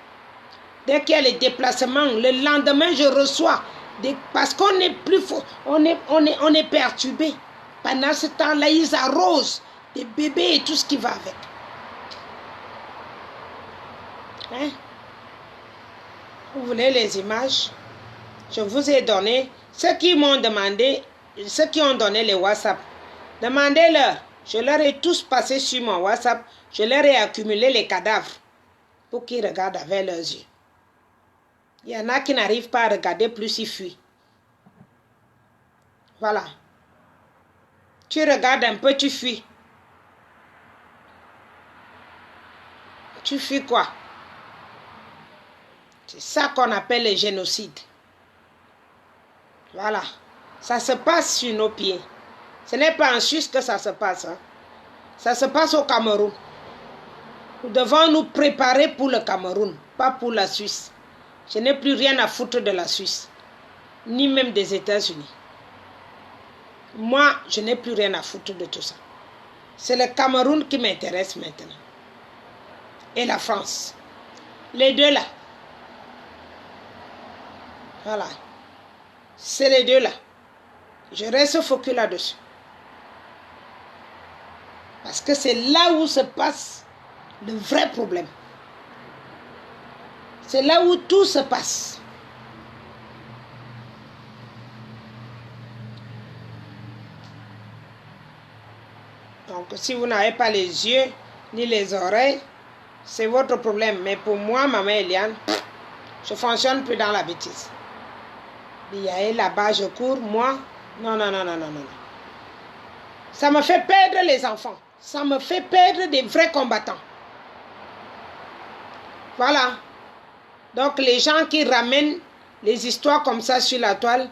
Dès qu'il y a les déplacements, le lendemain, je reçois. Parce qu'on est plus fort, on est perturbé. Pendant ce temps-là, ils arrosent des bébés et tout ce qui va avec. Hein? Vous voulez les images? Je vous ai donné. Ceux qui m'ont demandé, ceux qui ont donné les WhatsApp, demandez-leur. Je leur ai tous passé sur mon WhatsApp. Je leur ai accumulé les cadavres pour qu'ils regardent avec leurs yeux. Il y en a qui n'arrivent pas à regarder, plus ils fuient. Voilà. Tu regardes un peu, tu fuis. Tu fuis quoi? C'est ça qu'on appelle le génocide. Voilà. Ça se passe sur nos pieds. Ce n'est pas en Suisse que ça se passe. Hein. Ça se passe au Cameroun. Nous devons nous préparer pour le Cameroun, pas pour la Suisse. Je n'ai plus rien à foutre de la Suisse, ni même des États-Unis. Moi, je n'ai plus rien à foutre de tout ça. C'est le Cameroun qui m'intéresse maintenant. Et la France. Les deux là. Voilà. C'est les deux là. Je reste focus là-dessus. Parce que c'est là où se passe le vrai problème. C'est là où tout se passe. Donc, si vous n'avez pas les yeux ni les oreilles, c'est votre problème. Mais pour moi, maman Eliane, je ne fonctionne plus dans la bêtise. Il y a là-bas, je cours, moi, non. Ça me fait perdre les enfants. Ça me fait perdre des vrais combattants. Voilà. Donc, les gens qui ramènent les histoires comme ça sur la toile,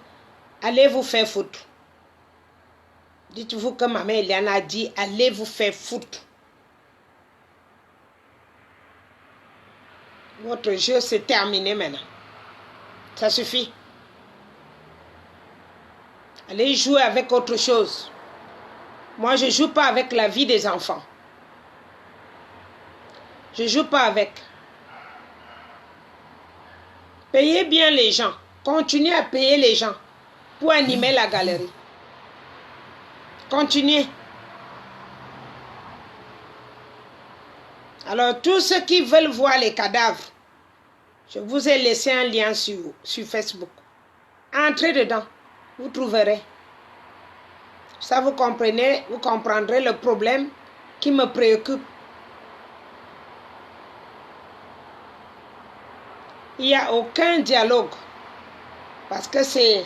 allez vous faire foutre. Dites-vous que maman Eliane a dit, allez vous faire foutre. Votre jeu, c'est terminé maintenant. Ça suffit. Allez jouer avec autre chose. Moi, je ne joue pas avec la vie des enfants. Je ne joue pas avec. Payez bien les gens. Continuez à payer les gens pour animer la galerie. Continuez. Alors, tous ceux qui veulent voir les cadavres, je vous ai laissé un lien sur Facebook. Entrez dedans, vous trouverez. Ça, vous comprenez, vous comprendrez le problème qui me préoccupe. Il n'y a aucun dialogue. Parce que c'est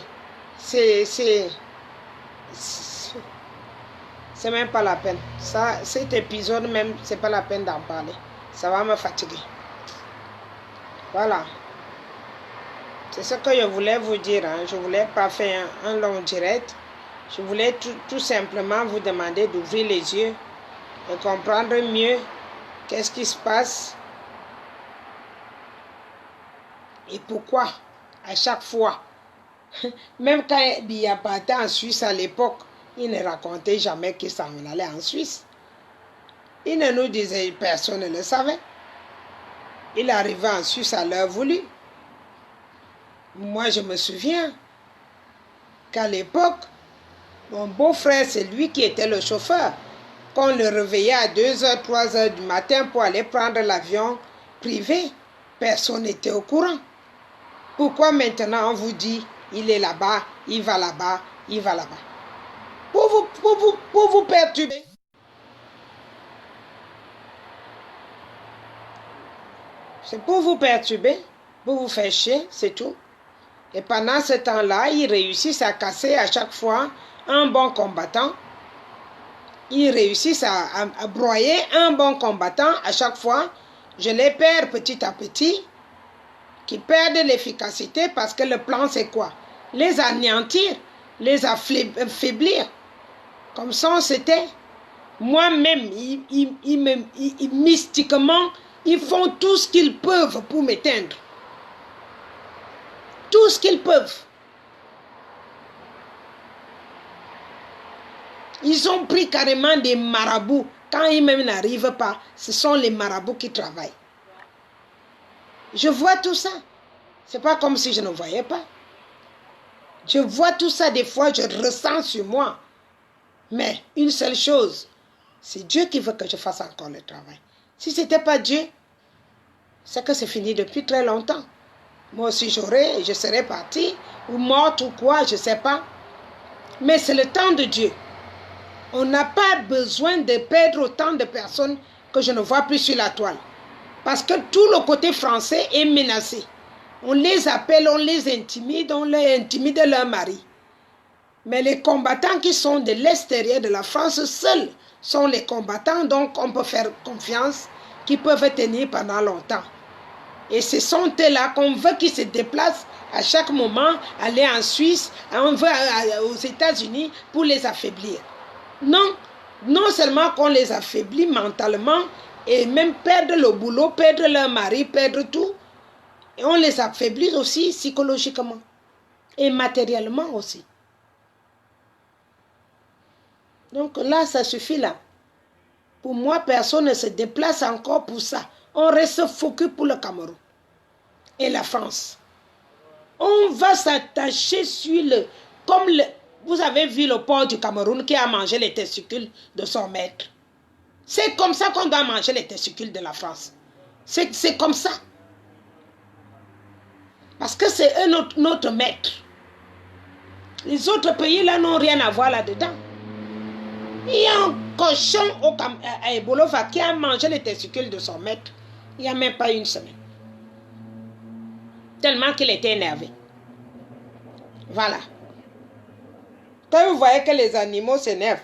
même pas la peine. Ça, cet épisode même, c'est pas la peine d'en parler. Ça va me fatiguer. Voilà. C'est ce que je voulais vous dire. Hein. Je ne voulais pas faire un long direct. Je voulais tout simplement vous demander d'ouvrir les yeux et comprendre mieux qu'est-ce qui se passe et pourquoi à chaque fois. Même quand Biya partait en Suisse à l'époque, il ne racontait jamais qu'il s'en allait en Suisse. Il ne nous disait, personne ne le savait. Il arrivait en Suisse à l'heure voulue. Moi, je me souviens qu'à l'époque, mon beau-frère, c'est lui qui était le chauffeur. qu'on le réveillait à 2h, 3h du matin pour aller prendre l'avion privé. Personne n'était au courant. Pourquoi maintenant on vous dit, il est là-bas, il va là-bas, il va là-bas? Pour vous perturber. C'est pour vous perturber, pour vous faire chier, c'est tout. Et pendant ce temps-là, ils réussissent à casser à chaque fois un bon combattant. Ils réussissent à broyer un bon combattant à chaque fois. Je les perds petit à petit, qui perdent l'efficacité parce que le plan c'est quoi? Les anéantir, les affaiblir. Comme ça c'était. Moi-même, mystiquement, ils font tout ce qu'ils peuvent pour m'éteindre. Tout ce qu'ils peuvent. Ils ont pris carrément des marabouts. Quand ils même n'arrivent pas, ce sont les marabouts qui travaillent. Je vois tout ça. C'est pas comme si je ne voyais pas. Je vois tout ça des fois, je ressens sur moi. Mais une seule chose, c'est Dieu qui veut que je fasse encore le travail. Si ce n'était pas Dieu, c'est que c'est fini depuis très longtemps. Moi aussi je serais partie, ou morte ou quoi, je ne sais pas. Mais c'est le temps de Dieu. On n'a pas besoin de perdre autant de personnes que je ne vois plus sur la toile. Parce que tout le côté français est menacé. On les appelle, on les intimide, on les intimide leur mari. Mais les combattants qui sont de l'extérieur de la France seuls sont les combattants, donc on peut faire confiance, qui peuvent tenir pendant longtemps. Et ce sont eux-là qu'on veut qu'ils se déplacent à chaque moment, aller en Suisse, on veut aux États-Unis pour les affaiblir. Non, non seulement qu'on les affaiblit mentalement et même perdre le boulot, perdre leur mari, perdre tout, et on les affaiblit aussi psychologiquement et matériellement aussi. Donc là, ça suffit là. Pour moi, personne ne se déplace encore pour ça. On reste focus pour le Cameroun et la France. On va s'attacher sur le... Comme vous avez vu le porc du Cameroun qui a mangé les testicules de son maître. C'est comme ça qu'on doit manger les testicules de la France. C'est comme ça. Parce que c'est eux notre maître. Les autres pays là n'ont rien à voir là-dedans. Il y a un cochon à Ebolova qui a mangé les testicules de son maître. Il n'y a même pas une semaine. Tellement qu'il était énervé. Voilà. Quand vous voyez que les animaux s'énervent,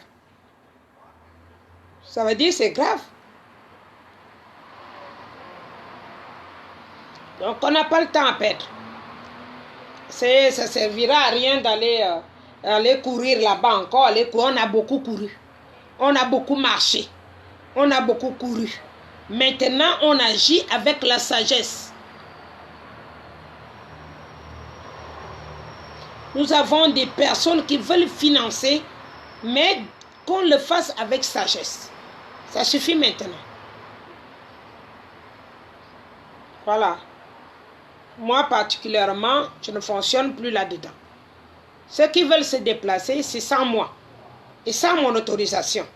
ça veut dire que c'est grave. Donc on n'a pas le temps à perdre. Ça ne servira à rien d'aller courir là-bas encore. On a beaucoup couru. On a beaucoup marché. On a beaucoup couru. Maintenant, on agit avec la sagesse. Nous avons des personnes qui veulent financer, mais qu'on le fasse avec sagesse. Ça suffit maintenant. Voilà. Moi particulièrement, je ne fonctionne plus là-dedans. Ceux qui veulent se déplacer, c'est sans moi. Et sans mon autorisation.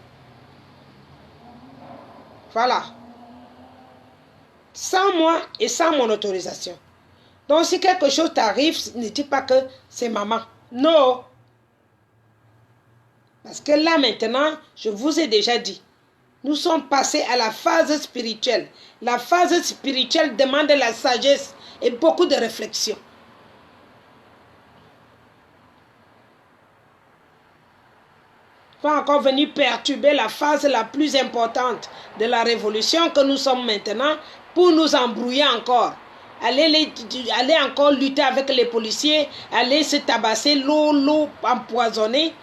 Voilà. Sans moi et sans mon autorisation. Donc si quelque chose t'arrive, ne dis pas que c'est maman. Non. Parce que là maintenant, je vous ai déjà dit, nous sommes passés à la phase spirituelle. La phase spirituelle demande la sagesse et beaucoup de réflexion. Il faut encore venir perturber la phase la plus importante de la révolution que nous sommes maintenant pour nous embrouiller encore. Aller encore lutter avec les policiers, aller se tabasser, l'eau empoisonnée.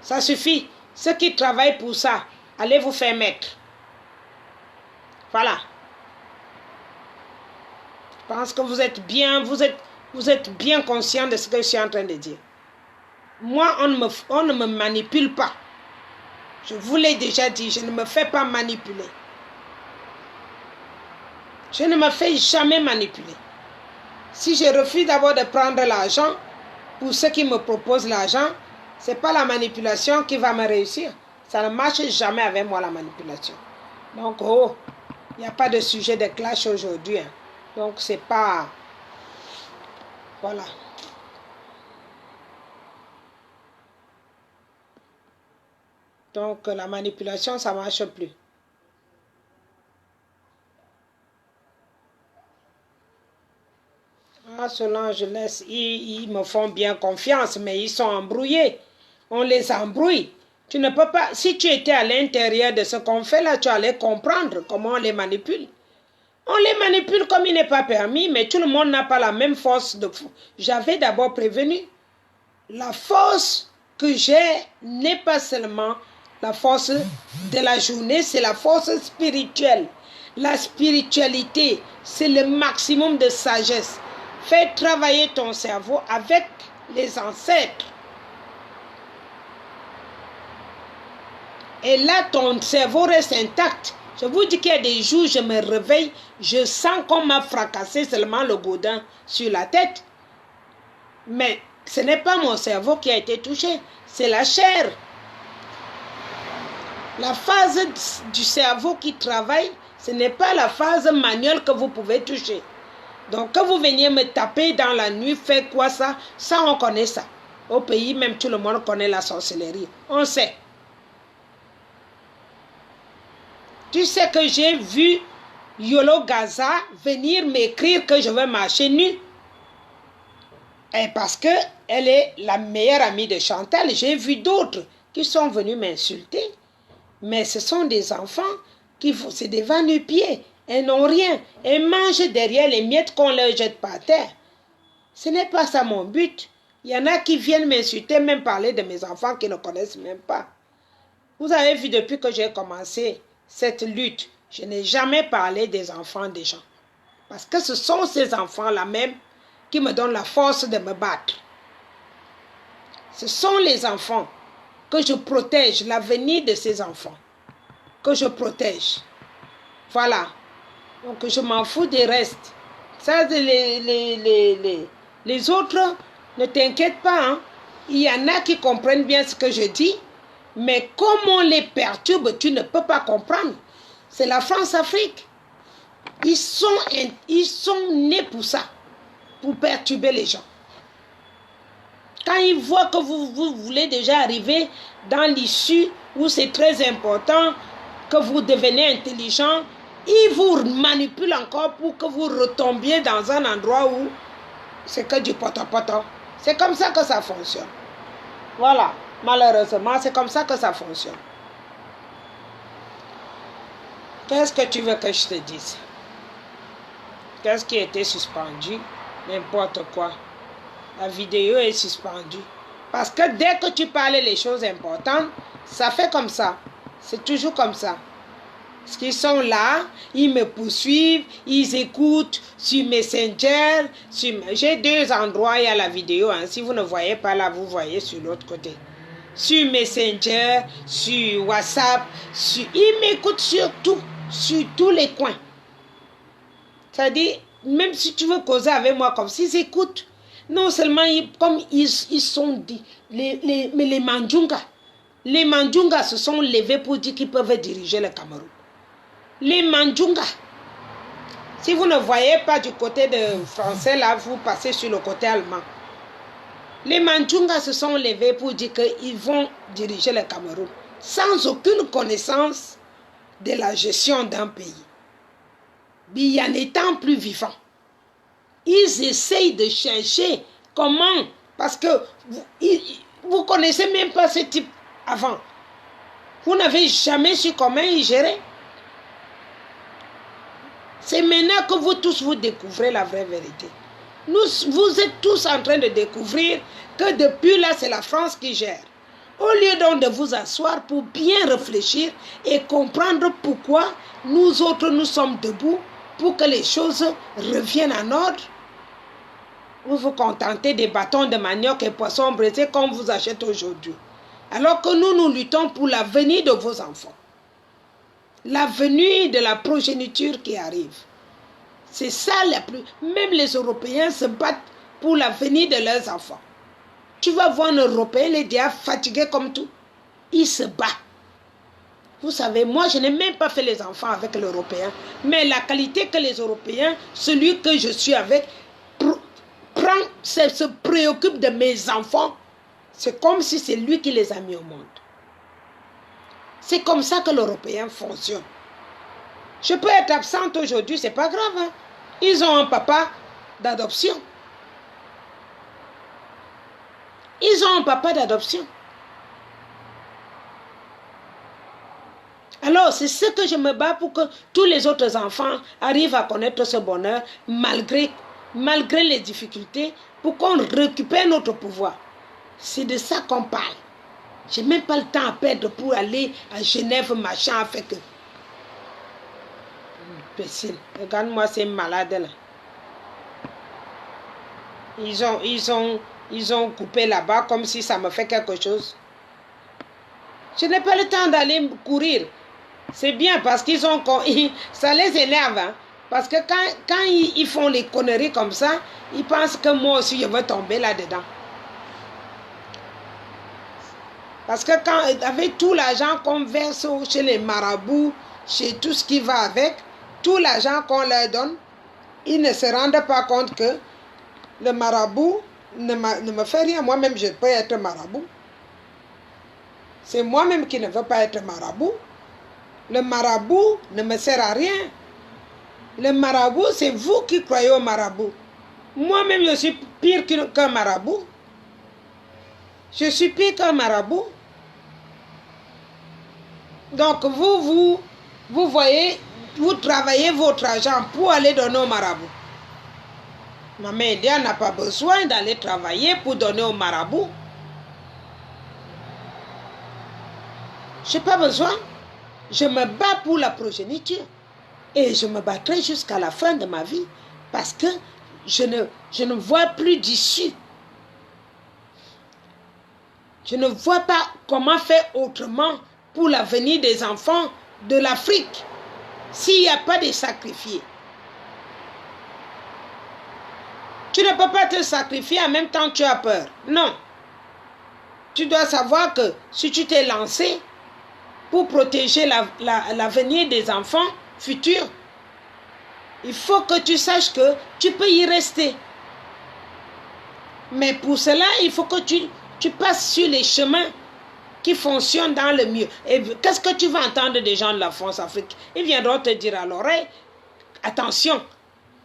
Ça suffit. Ceux qui travaillent pour ça, allez vous faire mettre. Voilà. Je pense que vous êtes bien conscient de ce que je suis en train de dire. Moi, on ne me manipule pas. Je vous l'ai déjà dit, je ne me fais pas manipuler. Je ne me fais jamais manipuler. Si je refuse d'abord de prendre l'argent, pour ceux qui me proposent l'argent, Ce n'est pas la manipulation qui va me réussir. Ça ne marche jamais avec moi, la manipulation. Donc, oh, il n'y a pas de sujet de clash aujourd'hui. Hein. Donc, c'est pas... Voilà. Donc, la manipulation, ça ne marche plus. Ah, ceux-là, je laisse. Ils me font bien confiance, mais ils sont embrouillés. On les embrouille. Tu ne peux pas... Si tu étais à l'intérieur de ce qu'on fait là, tu allais comprendre comment on les manipule. On les manipule comme il n'est pas permis, mais tout le monde n'a pas la même force de... J'avais d'abord prévenu. La force que j'ai n'est pas seulement la force de la journée, c'est la force spirituelle. La spiritualité, c'est le maximum de sagesse. Fais travailler ton cerveau avec les ancêtres. Et là, ton cerveau reste intact. Je vous dis qu'il y a des jours, je me réveille, je sens qu'on m'a fracassé seulement le godin sur la tête. Mais ce n'est pas mon cerveau qui a été touché, c'est la chair. La phase du cerveau qui travaille, ce n'est pas la phase manuelle que vous pouvez toucher. Donc, que vous veniez me taper dans la nuit, faites quoi ça? Ça, on connaît ça. Au pays, même tout le monde connaît la sorcellerie. On sait. Tu sais que j'ai vu Yolo Gaza venir m'écrire que je vais marcher nu. Et parce qu'elle est la meilleure amie de Chantal, j'ai vu d'autres qui sont venus m'insulter. Mais ce sont des enfants qui c'est des va-nu-pieds. Elles n'ont rien. Elles mangent derrière les miettes qu'on leur jette par terre. Ce n'est pas ça mon but. Il y en a qui viennent m'insulter, même parler de mes enfants qui ne connaissent même pas. Vous avez vu depuis que j'ai commencé cette lutte, je n'ai jamais parlé des enfants des gens. Parce que ce sont ces enfants-là même qui me donnent la force de me battre. Ce sont les enfants que je protège, l'avenir de ces enfants, que je protège. Voilà. Donc je m'en fous des restes. Ça, les autres, ne t'inquiète pas. Hein. Il y en a qui comprennent bien ce que je dis. Mais comme on les perturbe, tu ne peux pas comprendre. C'est la France-Afrique. Ils sont nés pour ça. Pour perturber les gens. Quand ils voient que vous voulez déjà arriver dans l'issue où c'est très important que vous devenez intelligent, ils vous manipulent encore pour que vous retombiez dans un endroit où c'est que du poto-poto. C'est comme ça que ça fonctionne. Voilà. Malheureusement, c'est comme ça que ça fonctionne. Qu'est-ce que tu veux que je te dise? Qu'est-ce qui a été suspendu? N'importe quoi. La vidéo est suspendue. Parce que dès que tu parles les choses importantes, ça fait comme ça. C'est toujours comme ça. Parce qu'ils sont là, ils me poursuivent, ils écoutent sur Messenger. J'ai deux endroits, il y a la vidéo. Hein. Si vous ne voyez pas là, vous voyez sur l'autre côté. Sur Messenger, sur WhatsApp, ils m'écoutent sur tous les coins. C'est-à-dire, même si tu veux causer avec moi comme s'ils écoutent, non seulement comme ils sont dit, les Mandjunga. Les Mandjunga se sont levés pour dire qu'ils peuvent diriger le Cameroun. Les Mandjunga. Si vous ne voyez pas du côté de français, là, vous passez sur le côté allemand. Les Mandjunga se sont levés pour dire qu'ils vont diriger le Cameroun sans aucune connaissance de la gestion d'un pays. Bien n'étant plus vivant. Ils essayent de chercher comment, parce que vous connaissez même pas ce type avant. Vous n'avez jamais su comment ils géraient. C'est maintenant que vous tous vous découvrez la vraie vérité. Vous êtes tous en train de découvrir que depuis là, c'est la France qui gère. Au lieu donc de vous asseoir pour bien réfléchir et comprendre pourquoi nous autres, nous sommes debout pour que les choses reviennent en ordre, vous vous contentez des bâtons de manioc et poissons braisés qu'on vous achète aujourd'hui. Alors que nous luttons pour l'avenir de vos enfants. L'avenir de la progéniture qui arrive. C'est ça la plus... Même les Européens se battent pour l'avenir de leurs enfants. Tu vas voir un Européen, il est déjà fatigué comme tout. Il se bat. Vous savez, moi, je n'ai même pas fait les enfants avec l'Européen. Mais la qualité que les Européens, celui que je suis avec, se préoccupe de mes enfants. C'est comme si c'est lui qui les a mis au monde. C'est comme ça que l'Européen fonctionne. Je peux être absente aujourd'hui, c'est pas grave. Hein? Ils ont un papa d'adoption. Ils ont un papa d'adoption. Alors, c'est ce que je me bats pour que tous les autres enfants arrivent à connaître ce bonheur malgré les difficultés, pour qu'on récupère notre pouvoir. C'est de ça qu'on parle. Je n'ai même pas le temps à perdre pour aller à Genève, machin, avec eux. Imbécile. Regarde-moi ces malades là. Ils ont coupé là-bas comme si ça me fait quelque chose. Je n'ai pas le temps d'aller courir. C'est bien parce qu'ils ont... Ça les énerve. Hein? Parce que quand ils font les conneries comme ça, ils pensent que moi aussi je vais tomber là-dedans. Parce que avec tout l'argent qu'on verse chez les marabouts, chez tout ce qui va avec, tout l'argent qu'on leur donne, ils ne se rendent pas compte que le marabout ne me fait rien. Moi-même, je peux être marabout. C'est moi-même qui ne veux pas être marabout. Le marabout ne me sert à rien. Le marabout, c'est vous qui croyez au marabout. Moi-même, je suis pire qu'un marabout. Je suis pire qu'un marabout. Donc, vous voyez, vous travaillez votre argent pour aller donner au marabout. Maman India n'a pas besoin d'aller travailler pour donner au marabout. Je n'ai pas besoin. Je me bats pour la progéniture. Et je me battrai jusqu'à la fin de ma vie. Parce que je ne vois plus d'issue. Je ne vois pas comment faire autrement pour l'avenir des enfants de l'Afrique. S'il n'y a pas de sacrifiés. Tu ne peux pas te sacrifier en même temps que tu as peur. Non. Tu dois savoir que si tu t'es lancé pour protéger l'avenir des enfants futurs, il faut que tu saches que tu peux y rester. Mais pour cela, il faut que tu passes sur les chemins qui fonctionnent dans le mieux. Et qu'est-ce que tu vas entendre des gens de la France-Afrique? Ils viendront te dire à l'oreille, attention,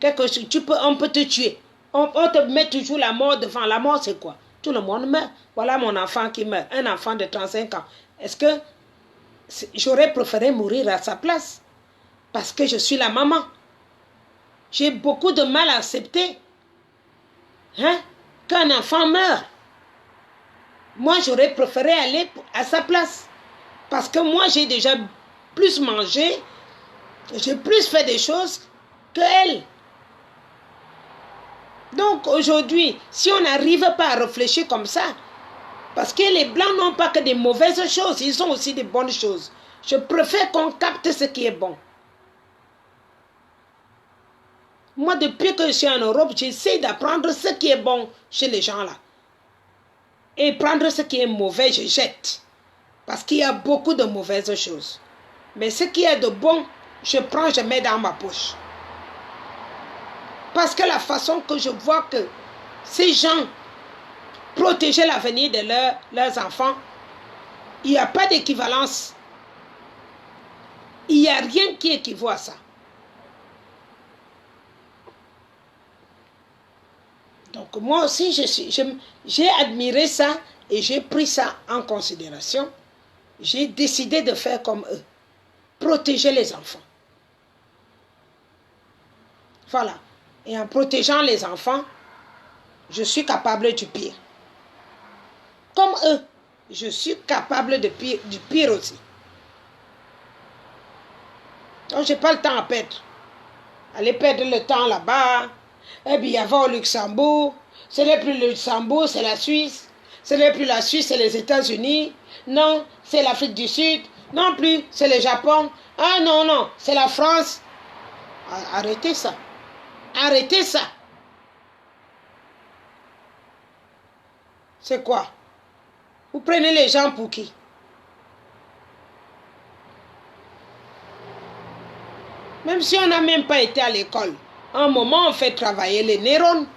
on peut te tuer. On te met toujours la mort devant. La mort, c'est quoi? Tout le monde meurt. Voilà mon enfant qui meurt. Un enfant de 35 ans. Est-ce que j'aurais préféré mourir à sa place? Parce que je suis la maman. J'ai beaucoup de mal à accepter qu'un enfant meure. Moi, j'aurais préféré aller à sa place. Parce que moi, j'ai déjà plus mangé. J'ai plus fait des choses qu'elle. Donc, aujourd'hui, si on n'arrive pas à réfléchir comme ça, parce que les Blancs n'ont pas que des mauvaises choses, ils ont aussi des bonnes choses. Je préfère qu'on capte ce qui est bon. Moi, depuis que je suis en Europe, j'essaie d'apprendre ce qui est bon chez les gens là. Et prendre ce qui est mauvais, je jette. Parce qu'il y a beaucoup de mauvaises choses. Mais ce qui est de bon, je prends, je mets dans ma poche. Parce que la façon que je vois que ces gens protégeaient l'avenir de leurs enfants, il n'y a pas d'équivalence. Il n'y a rien qui équivaut à ça. Donc moi aussi, j'ai admiré ça et j'ai pris ça en considération. J'ai décidé de faire comme eux. Protéger les enfants. Voilà. Et en protégeant les enfants, je suis capable du pire. Comme eux, je suis capable du pire aussi. Donc, je n'ai pas le temps à perdre. Aller perdre le temps là-bas. Et puis, il y avait au Luxembourg. Ce n'est plus le Luxembourg, c'est la Suisse. Ce n'est plus la Suisse, c'est les États-Unis. Non, c'est l'Afrique du Sud. Non plus, c'est le Japon. Ah non, non, c'est la France. Arrêtez ça. Arrêtez ça. C'est quoi? Vous prenez les gens pour qui? Même si on n'a même pas été à l'école, à un moment on fait travailler les neurones.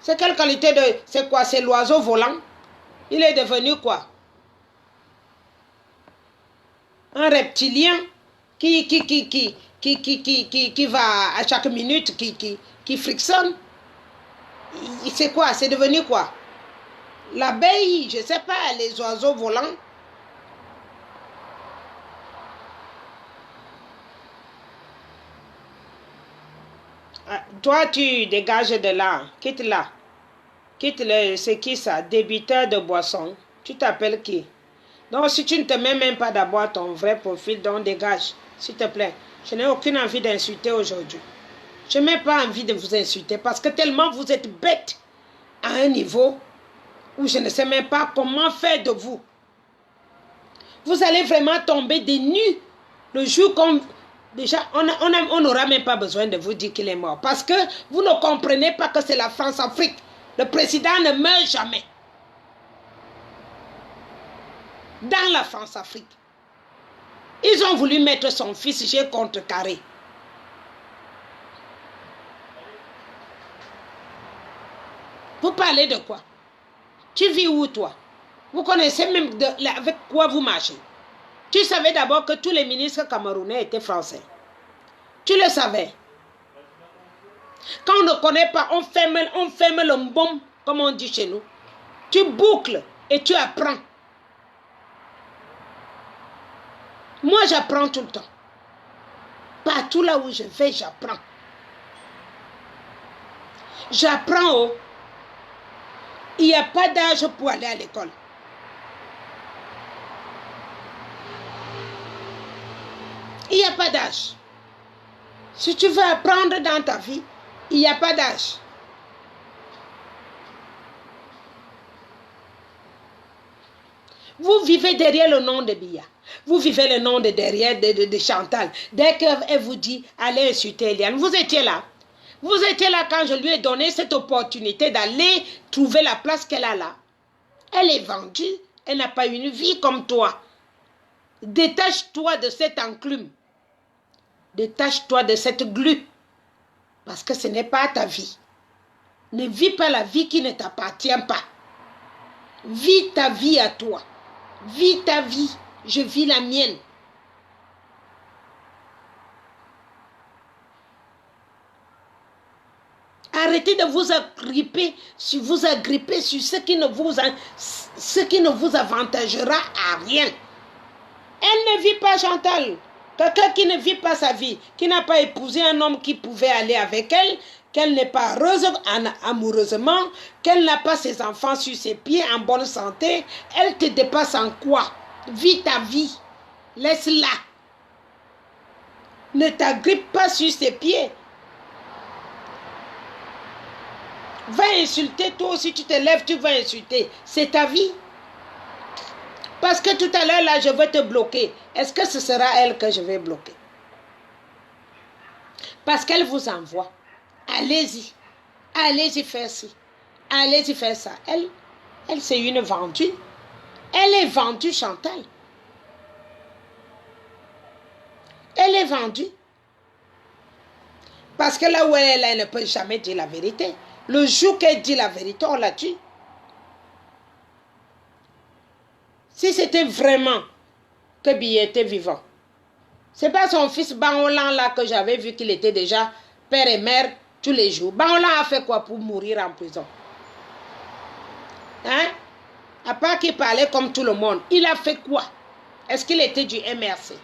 C'est quelle qualité de... C'est quoi? C'est l'oiseau volant? Il est devenu quoi? Un reptilien qui va à chaque minute, qui frictionne. C'est quoi? C'est devenu quoi? L'abeille, je ne sais pas, les oiseaux volants. Ah, toi, tu dégages de là. Quitte là. Quitte-le. C'est qui ça? Débiteur de boisson. Tu t'appelles qui? Donc, si tu ne te mets même pas d'abord ton vrai profil, donc dégage, s'il te plaît. Je n'ai aucune envie d'insulter aujourd'hui. Je n'ai même pas envie de vous insulter parce que tellement vous êtes bête à un niveau où je ne sais même pas comment faire de vous. Vous allez vraiment tomber des nues le jour qu'on... Déjà, on n'aura même pas besoin de vous dire qu'il est mort. Parce que vous ne comprenez pas que c'est la France-Afrique. Le président ne meurt jamais. Dans la France-Afrique. Ils ont voulu mettre son fils, j'ai contrecarré. Vous parlez de quoi? Tu vis où, toi? Vous connaissez même avec quoi vous marchez? Tu savais d'abord que tous les ministres camerounais étaient français. Tu le savais. Quand on ne connaît pas, on ferme le bon, comme on dit chez nous. Tu boucles et tu apprends. Moi, j'apprends tout le temps. Partout là où je vais, j'apprends. J'apprends, oh. Il n'y a pas d'âge pour aller à l'école. Il n'y a pas d'âge. Si tu veux apprendre dans ta vie, il n'y a pas d'âge. Vous vivez derrière le nom de Bia. Vous vivez le nom de derrière de Chantal. Dès qu'elle vous dit, allez insulter Eliane, vous étiez là. Vous étiez là quand je lui ai donné cette opportunité d'aller trouver la place qu'elle a là. Elle est vendue. Elle n'a pas une vie comme toi. Détache-toi de cette enclume. Détache-toi de cette glu. Parce que ce n'est pas ta vie. Ne vis pas la vie qui ne t'appartient pas. Vis ta vie à toi. Vis ta vie. Je vis la mienne. Arrêtez de vous agripper sur ce qui ne vous avantagera à rien. Elle ne vit pas, Chantal. Quelqu'un qui ne vit pas sa vie, qui n'a pas épousé un homme qui pouvait aller avec elle, qu'elle n'est pas heureuse amoureusement, qu'elle n'a pas ses enfants sur ses pieds en bonne santé, elle te dépasse en quoi? Vis ta vie. Laisse-la. Ne t'agrippe pas sur ses pieds. Va insulter, toi aussi tu te lèves, tu vas insulter. C'est ta vie. Parce que tout à l'heure, là, je vais te bloquer. Est-ce que ce sera elle que je vais bloquer? Parce qu'elle vous envoie. Allez-y. Allez-y faire ci. Allez-y faire ça. Elle c'est une vendue. Elle est vendue, Chantal. Elle est vendue. Parce que là où elle est, là, elle ne peut jamais dire la vérité. Le jour qu'elle dit la vérité, on la tue. Si c'était vraiment que Biya était vivant, c'est pas son fils Bangolan là que j'avais vu qu'il était déjà père et mère tous les jours. Bangolan a fait quoi pour mourir en prison? Hein? À part qu'il parlait comme tout le monde, il a fait quoi? Est-ce qu'il était du MRC?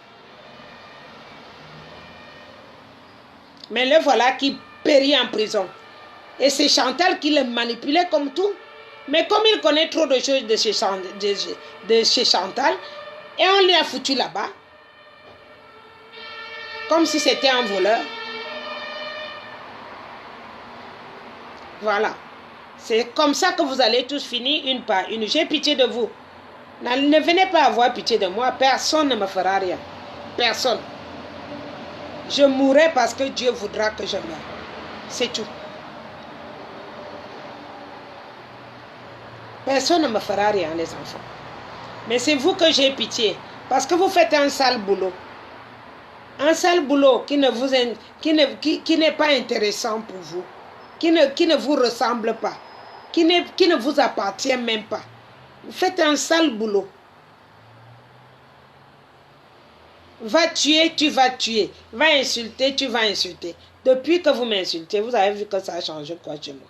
Mais le voilà qui périt en prison. Et c'est Chantal qui le manipulait comme tout. Mais comme il connaît trop de choses de chez Chantal, et on lui a foutu là-bas, comme si c'était un voleur. Voilà. C'est comme ça que vous allez tous finir une par une. J'ai pitié de vous. Ne venez pas avoir pitié de moi. Personne ne me fera rien. Personne. Je mourrai parce que Dieu voudra que je meure. C'est tout. Personne ne me fera rien, les enfants. Mais c'est vous que j'ai pitié. Parce que vous faites un sale boulot. Un sale boulot qui n'est pas intéressant pour vous. Qui ne vous ressemble pas. Qui ne vous appartient même pas. Vous faites un sale boulot. Va tuer, tu vas tuer. Va insulter, tu vas insulter. Depuis que vous m'insultez, vous avez vu que ça a changé quoi chez moi.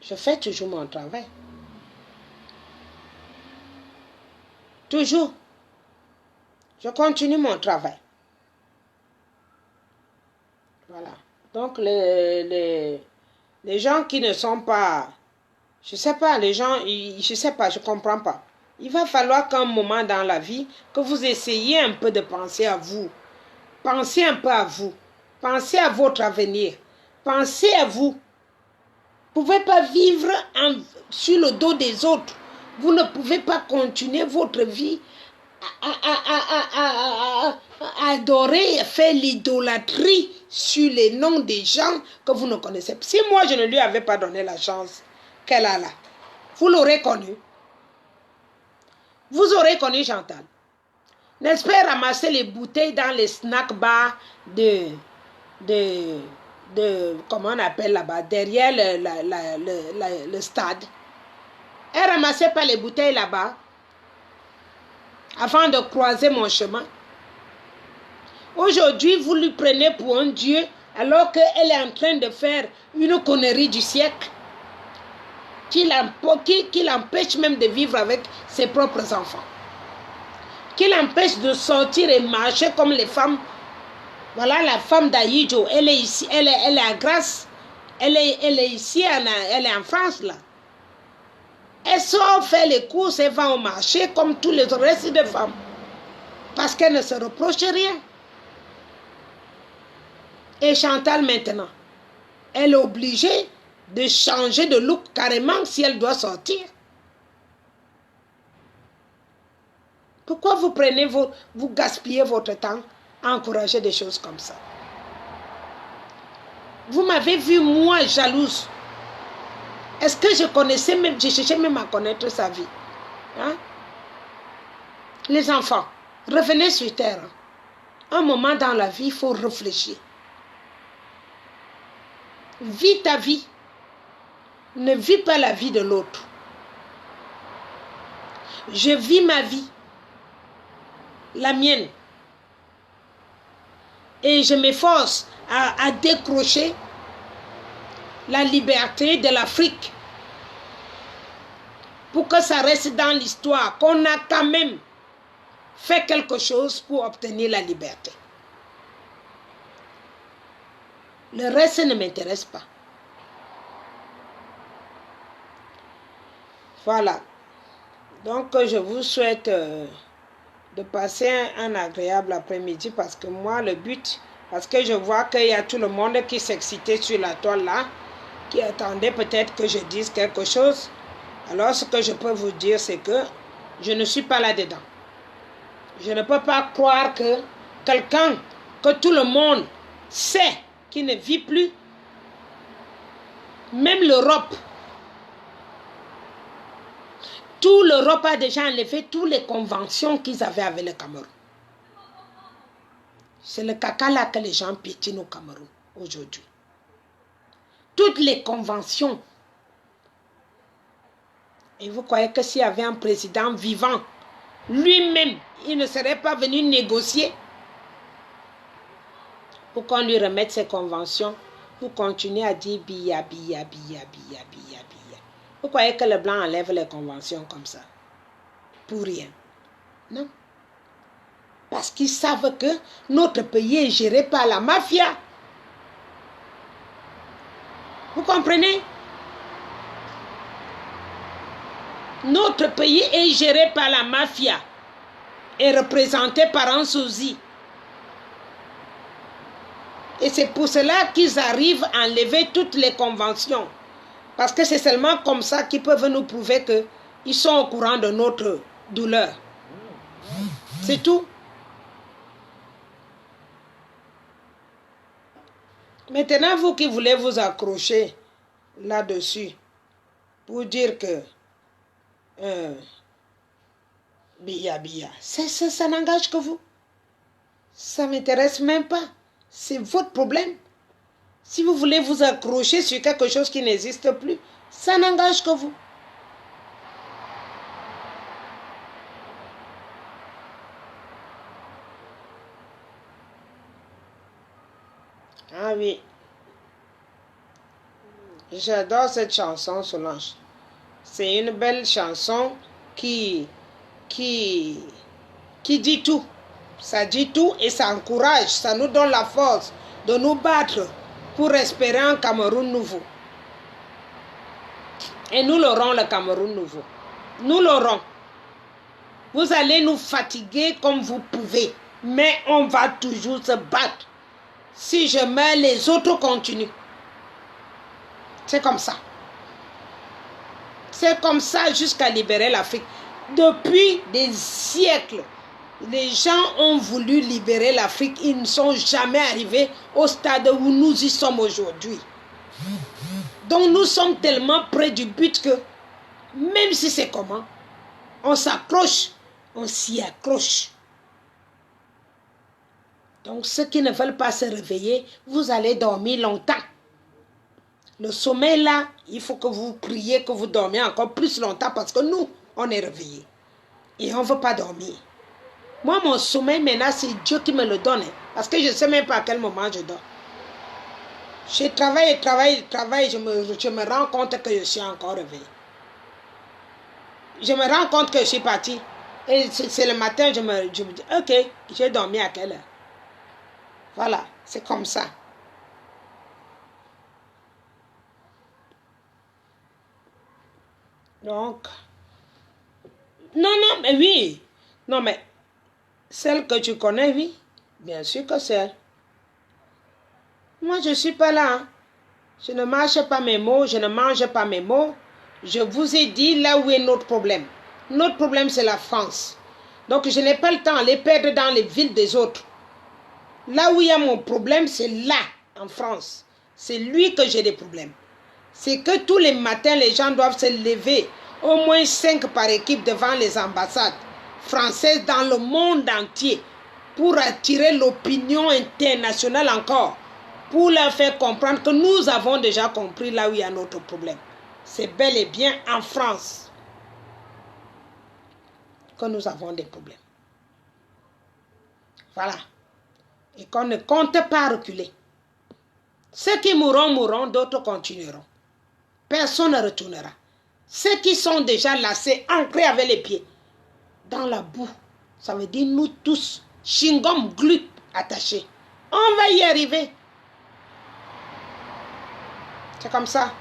Je fais toujours mon travail. Toujours. Je continue mon travail. Voilà. Donc, les gens qui ne sont pas... Je sais pas, les gens... Je sais pas, je comprends pas. Il va falloir qu'un moment dans la vie, que vous essayiez un peu de penser à vous. Pensez un peu à vous. Pensez à votre avenir. Pensez à vous. Vous ne pouvez pas vivre sur le dos des autres. Vous ne pouvez pas continuer votre vie à adorer et faire l'idolâtrie sur les noms des gens que vous ne connaissez pas. Si moi je ne lui avais pas donné la chance qu'elle a là, vous l'aurez connu. Vous aurez connu Chantal. N'est-ce pas ramasser les bouteilles dans les snack bars comment on appelle là-bas, derrière le stade. Elle ramassait pas les bouteilles là-bas avant de croiser mon chemin. Aujourd'hui, vous lui prenez pour un dieu alors qu'elle est en train de faire une connerie du siècle qui l'empêche même de vivre avec ses propres enfants. Qui l'empêche de sortir et marcher comme les femmes. Voilà la femme d'Aïdjo, elle est ici, elle est à Grasse, elle est ici, elle est en France là. Elle sort faire les courses, elle va au marché comme tous les restes de femmes. Parce qu'elle ne se reproche rien. Et Chantal maintenant, elle est obligée de changer de look carrément si elle doit sortir. Pourquoi vous gaspillez votre temps à encourager des choses comme ça? Vous m'avez vu, moi, jalouse. Est-ce que je cherchais même à connaître sa vie? Hein? Les enfants, revenez sur terre. Un moment dans la vie, il faut réfléchir. Vis ta vie. Ne vis pas la vie de l'autre. Je vis ma vie. La mienne. Et je m'efforce à décrocher la liberté de l'Afrique pour que ça reste dans l'histoire, qu'on a quand même fait quelque chose pour obtenir la liberté. Le reste ne m'intéresse pas. Voilà. Donc, je vous souhaite de passer un agréable après-midi parce que moi, le but, parce que je vois qu'il y a tout le monde qui s'excitait sur la toile là, qui attendait peut-être que je dise quelque chose. Alors, ce que je peux vous dire, c'est que je ne suis pas là-dedans. Je ne peux pas croire que quelqu'un que tout le monde sait qui ne vit plus, même l'Europe, tout l'Europe a déjà enlevé toutes les conventions qu'ils avaient avec le Cameroun. C'est le caca là que les gens piétinent au Cameroun aujourd'hui. Toutes les conventions. Et vous croyez que s'il y avait un président vivant, lui-même, il ne serait pas venu négocier pour qu'on lui remette ses conventions, pour continuer à dire bia, bia, bia, bia, bia, bia. Vous croyez que le blanc enlève les conventions comme ça? Pour rien. Non. Parce qu'ils savent que notre pays est géré par la mafia. Vous comprenez? Notre pays est géré par la mafia et représenté par un sosie. Et c'est pour cela qu'ils arrivent à enlever toutes les conventions. Parce que c'est seulement comme ça qu'ils peuvent nous prouver qu'ils sont au courant de notre douleur. C'est tout. Maintenant, vous qui voulez vous accrocher là-dessus, pour dire que ça n'engage que vous. Ça ne m'intéresse même pas. C'est votre problème. Si vous voulez vous accrocher sur quelque chose qui n'existe plus, ça n'engage que vous. Ah oui. J'adore cette chanson, Solange. C'est une belle chanson qui dit tout. Ça dit tout et ça encourage, ça nous donne la force de nous battre pour espérer un Cameroun nouveau. Et nous l'aurons, le Cameroun nouveau. Nous l'aurons. Vous allez nous fatiguer comme vous pouvez, mais on va toujours se battre. Si je meurs, les autres continuent. C'est comme ça. C'est comme ça jusqu'à libérer l'Afrique. Depuis des siècles, les gens ont voulu libérer l'Afrique. Ils ne sont jamais arrivés au stade où nous y sommes aujourd'hui. Donc nous sommes tellement près du but que, même si c'est comment, on s'accroche, on s'y accroche. Donc ceux qui ne veulent pas se réveiller, vous allez dormir longtemps. Le sommeil là, il faut que vous priez que vous dormiez encore plus longtemps parce que nous, on est réveillés. Et on ne veut pas dormir. Moi, mon sommeil maintenant, c'est Dieu qui me le donne. Parce que je ne sais même pas à quel moment je dors. Je travaille, je me rends compte que je suis encore réveillée. Je me rends compte que je suis partie. Et c'est le matin, je me dis, ok, j'ai dormi à quelle heure? Voilà, c'est comme ça. Donc, non, mais oui. Non, mais celle que tu connais, oui. Bien sûr que c'est elle. Moi, je ne suis pas là. Hein. Je ne marche pas mes mots, je ne mange pas mes mots. Je vous ai dit là où est notre problème. Notre problème, c'est la France. Donc, je n'ai pas le temps d'aller perdre dans les villes des autres. Là où il y a mon problème, c'est là, en France. C'est lui que j'ai des problèmes. C'est que tous les matins, les gens doivent se lever, au moins 5 par équipe devant les ambassades françaises dans le monde entier, pour attirer l'opinion internationale encore, pour leur faire comprendre que nous avons déjà compris là où il y a notre problème. C'est bel et bien en France que nous avons des problèmes. Voilà. Et qu'on ne compte pas reculer. Ceux qui mourront, mourront, d'autres continueront. Personne ne retournera. Ceux qui sont déjà lassés, ancrés avec les pieds dans la boue, ça veut dire nous tous, chewing-gum, glu, attachés. On va y arriver. C'est comme ça.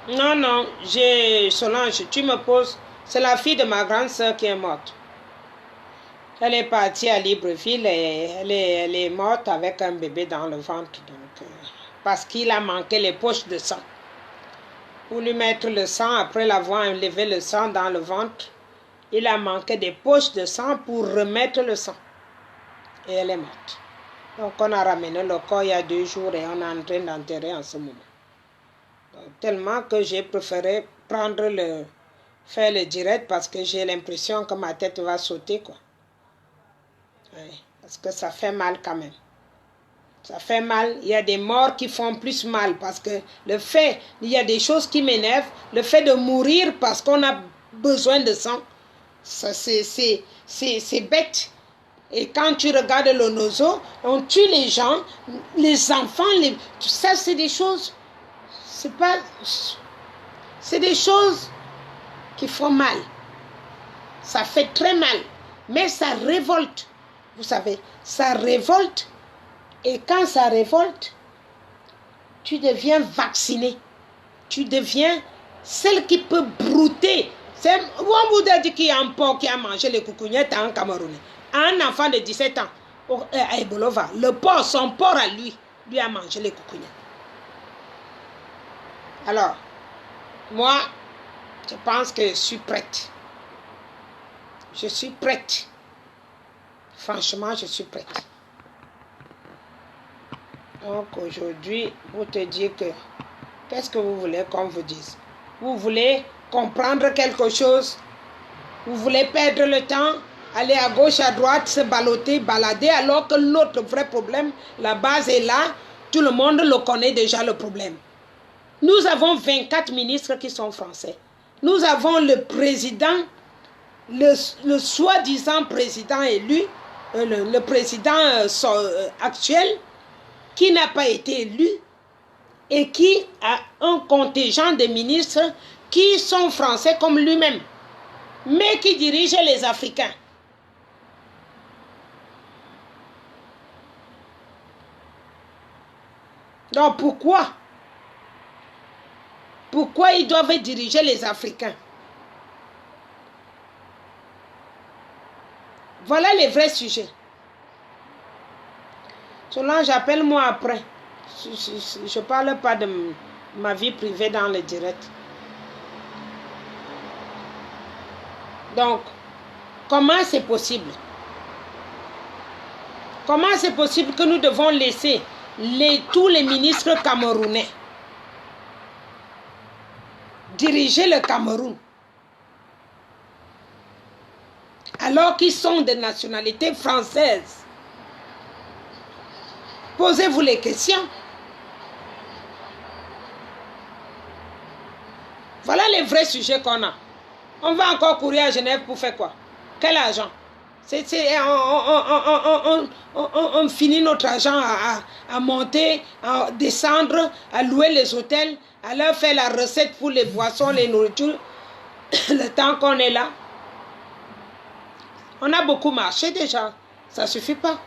Non, Solange, tu me poses, c'est la fille de ma grande soeur qui est morte. Elle est partie à Libreville et elle est morte avec un bébé dans le ventre. Donc, parce qu'il a manqué les poches de sang. Pour lui mettre le sang, après l'avoir enlevé le sang dans le ventre, il a manqué des poches de sang pour remettre le sang. Et elle est morte. Donc on a ramené le corps il y a 2 jours et on est en train d'enterrer en ce moment. Donc, tellement que j'ai préféré faire le direct parce que j'ai l'impression que ma tête va sauter, quoi. Oui, parce que ça fait mal quand même. Ça fait mal. Il y a des morts qui font plus mal parce que il y a des choses qui m'énervent. Le fait de mourir parce qu'on a besoin de sang, ça c'est bête. Et quand tu regardes le nozo, on tue les gens, les enfants, ça c'est des choses, c'est des choses qui font mal. Ça fait très mal, mais ça révolte. Vous savez, ça révolte. Et quand ça révolte, tu deviens vacciné. Tu deviens celle qui peut brouter. C'est Wambouda dit qu'il y a un porc qui a mangé les coucougnettes en Cameroun. Un enfant de 17 ans, à Ebolova, le porc, son porc à lui a mangé les coucougnettes. Alors, moi, je pense que je suis prête. Je suis prête. Franchement, je suis prête. Donc aujourd'hui, pour te dire que, qu'est-ce que vous voulez qu'on vous dise? Vous voulez comprendre quelque chose? Vous voulez perdre le temps? Aller à gauche, à droite, se balloter, balader, alors que notre vrai problème, la base est là. Tout le monde le connaît déjà, le problème. Nous avons 24 ministres qui sont français. Nous avons le président, le soi-disant président élu, le président actuel, qui n'a pas été élu et qui a un contingent de ministres qui sont français comme lui-même, mais qui dirigent les Africains. Donc pourquoi ils doivent diriger les Africains? Voilà les vrais sujets. Solange, appelle-moi après. Je ne parle pas de ma vie privée dans le direct. Donc, comment c'est possible? Comment c'est possible que nous devons laisser tous les ministres camerounais diriger le Cameroun alors qu'ils sont de nationalité française? Posez-vous les questions. Voilà les vrais sujets qu'on a. On va encore courir à Genève pour faire quoi? Quel argent? On finit notre argent à monter, à descendre, à louer les hôtels, à leur faire la recette pour les boissons, les nourritures, le temps qu'on est là. On a beaucoup marché déjà, ça ne suffit pas.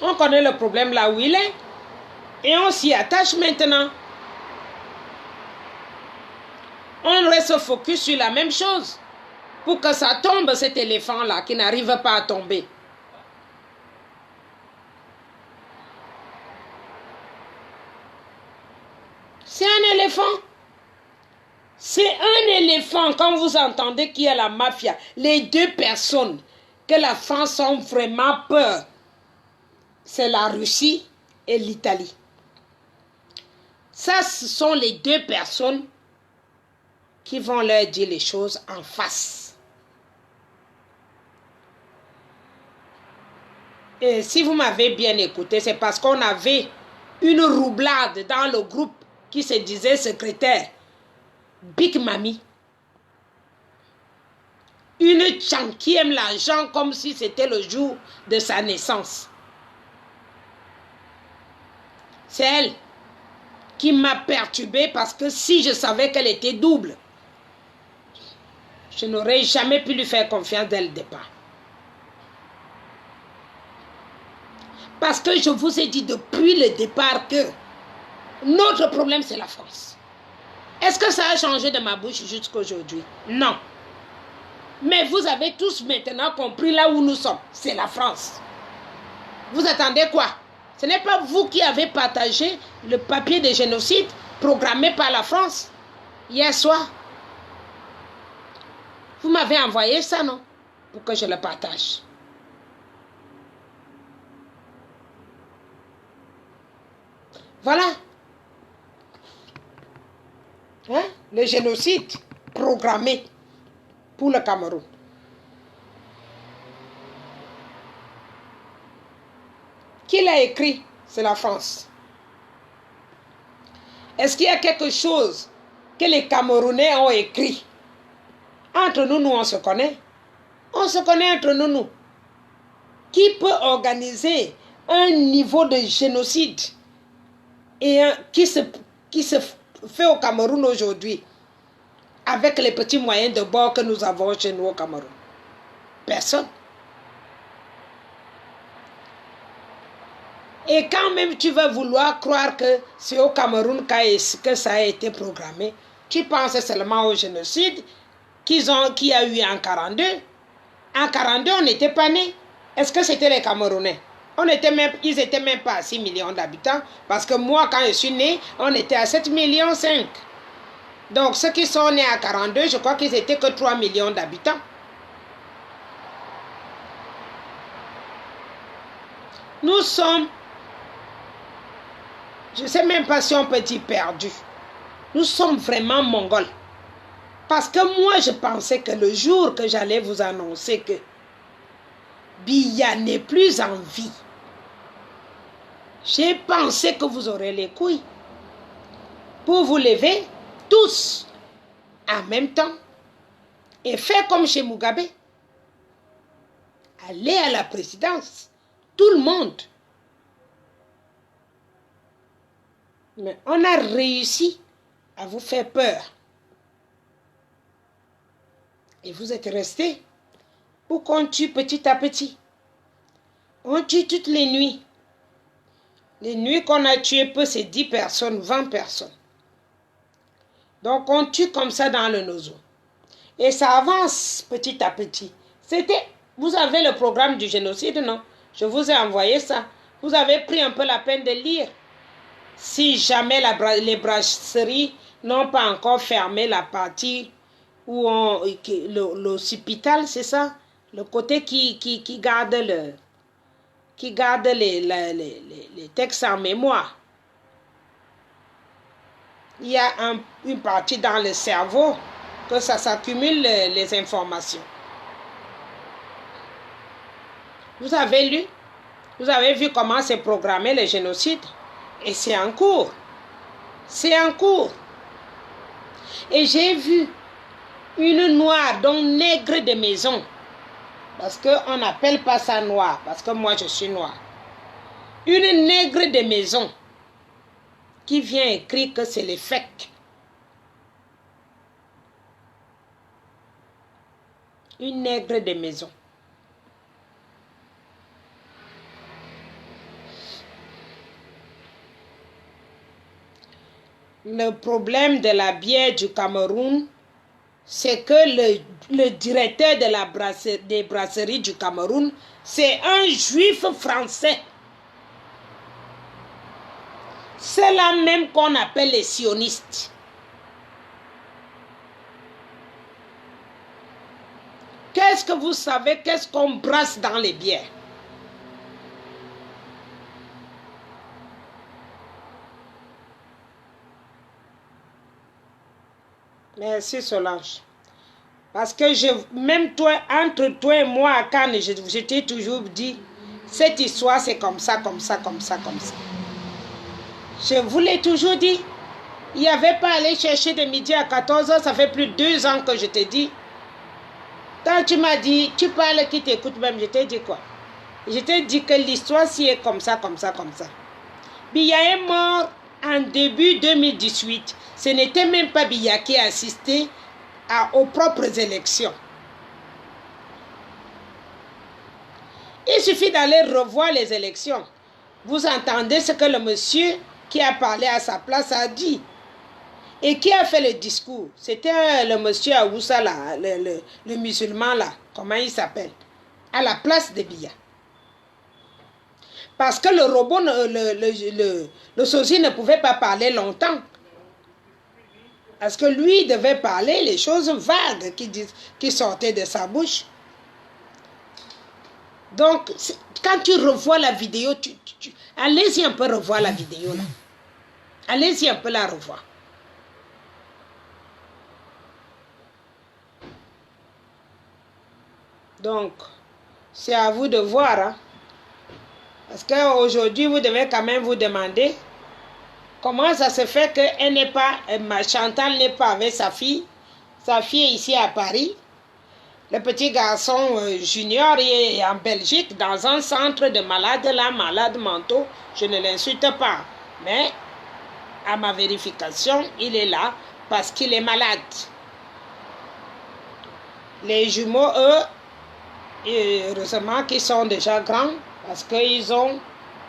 On connaît le problème là où il est et on s'y attache maintenant. On reste focus sur la même chose pour que ça tombe, cet éléphant-là qui n'arrive pas à tomber. C'est un éléphant. C'est un éléphant quand vous entendez qu'il y a la mafia. Les deux personnes que la France a vraiment peur, c'est la Russie et l'Italie. Ça, ce sont les deux personnes qui vont leur dire les choses en face. Et si vous m'avez bien écouté, c'est parce qu'on avait une roublade dans le groupe qui se disait secrétaire. Big Mami. Une tchan qui aime l'argent comme si c'était le jour de sa naissance. C'est elle qui m'a perturbée parce que si je savais qu'elle était double, je n'aurais jamais pu lui faire confiance dès le départ. Parce que je vous ai dit depuis le départ que notre problème c'est la France. Est-ce que ça a changé de ma bouche jusqu'à aujourd'hui? Non. Mais vous avez tous maintenant compris là où nous sommes. C'est la France. Vous attendez quoi? Ce n'est pas vous qui avez partagé le papier de génocide programmé par la France hier soir. Vous m'avez envoyé ça, non? Pour que je le partage. Voilà. Hein? Le génocide programmé pour le Cameroun. Qui l'a écrit? C'est la France. Est-ce qu'il y a quelque chose que les Camerounais ont écrit? Entre nous, on se connaît. On se connaît entre nous. Qui peut organiser un niveau de génocide et qui se fait au Cameroun aujourd'hui avec les petits moyens de bord que nous avons chez nous au Cameroun? Personne. Et quand même tu vas vouloir croire que c'est au Cameroun que ça a été programmé, tu penses seulement au génocide qu'il y a eu en 42. En 42, on n'était pas nés. Est-ce que c'était les Camerounais? Ils n'étaient même pas à 6 millions d'habitants. Parce que moi, quand je suis né, on était à 7,5 millions. Donc, ceux qui sont nés à 42, je crois qu'ils étaient que 3 millions d'habitants. Nous sommes, je ne sais même pas si on peut dire perdus. Nous sommes vraiment mongols. Parce que moi, je pensais que le jour que j'allais vous annoncer que Biya n'est plus en vie, j'ai pensé que vous aurez les couilles pour vous lever tous en même temps et faire comme chez Mugabe. Aller à la présidence, tout le monde. Mais on a réussi à vous faire peur. Et vous êtes restés pour qu'on tue petit à petit. On tue toutes les nuits. Les nuits qu'on a tuées, c'est 10 personnes, 20 personnes. Donc on tue comme ça dans le nozo. Et ça avance petit à petit. Vous avez le programme du génocide, non? Je vous ai envoyé ça. Vous avez pris un peu la peine de lire. Si jamais les brasseries n'ont pas encore fermé la partie où l'hôpital, c'est ça? Le côté qui garde les textes en mémoire. Il y a une partie dans le cerveau que ça s'accumule les informations. Vous avez lu, vous avez vu comment c'est programmé le génocide et c'est en cours. C'est en cours. Et j'ai vu une noire, donc nègre de maison, parce qu'on n'appelle pas ça noir, parce que moi je suis noire. Une nègre de maison qui vient écrire que c'est les fakes. Une nègre de maison. Le problème de la bière du Cameroun, c'est que le directeur de des brasseries du Cameroun, c'est un juif français. C'est là même qu'on appelle les sionistes. Qu'est-ce que vous savez, qu'est-ce qu'on brasse dans les bières? Merci Solange. Parce que même toi, entre toi et moi à Cannes, je t'ai toujours dit, cette histoire c'est comme ça, comme ça, comme ça, comme ça. Je vous l'ai toujours dit. Il n'y avait pas à aller chercher de midi à 14h, ça fait plus de 2 ans que je te dis. Quand tu m'as dit, tu parles qui t'écoute même, je t'ai dit quoi? Je t'ai dit que l'histoire si est comme ça, comme ça, comme ça. Biya est mort en début 2018. Ce n'était même pas Biya qui a assisté aux propres élections. Il suffit d'aller revoir les élections. Vous entendez ce que le monsieur qui a parlé à sa place a dit. Et qui a fait le discours? C'était le monsieur Aoussa, là, le musulman, là. Comment il s'appelle? À la place de Biya. Parce que le robot, le sosie ne pouvait pas parler longtemps. Parce que lui devait parler les choses vagues qui sortaient de sa bouche. Donc, quand tu revois la vidéo, allez-y un peu revoir la vidéo là. Allez-y un peu la revoir. Donc, c'est à vous de voir. Hein? Parce qu'aujourd'hui, vous devez quand même vous demander comment ça se fait qu'elle n'est pas, Chantal n'est pas avec sa fille. Sa fille est ici à Paris. Le petit garçon junior est en Belgique dans un centre de malades là, malades mentaux. Je ne l'insulte pas. Mais à ma vérification, il est là parce qu'il est malade. Les jumeaux, eux, heureusement qu'ils sont déjà grands parce qu'ils ont...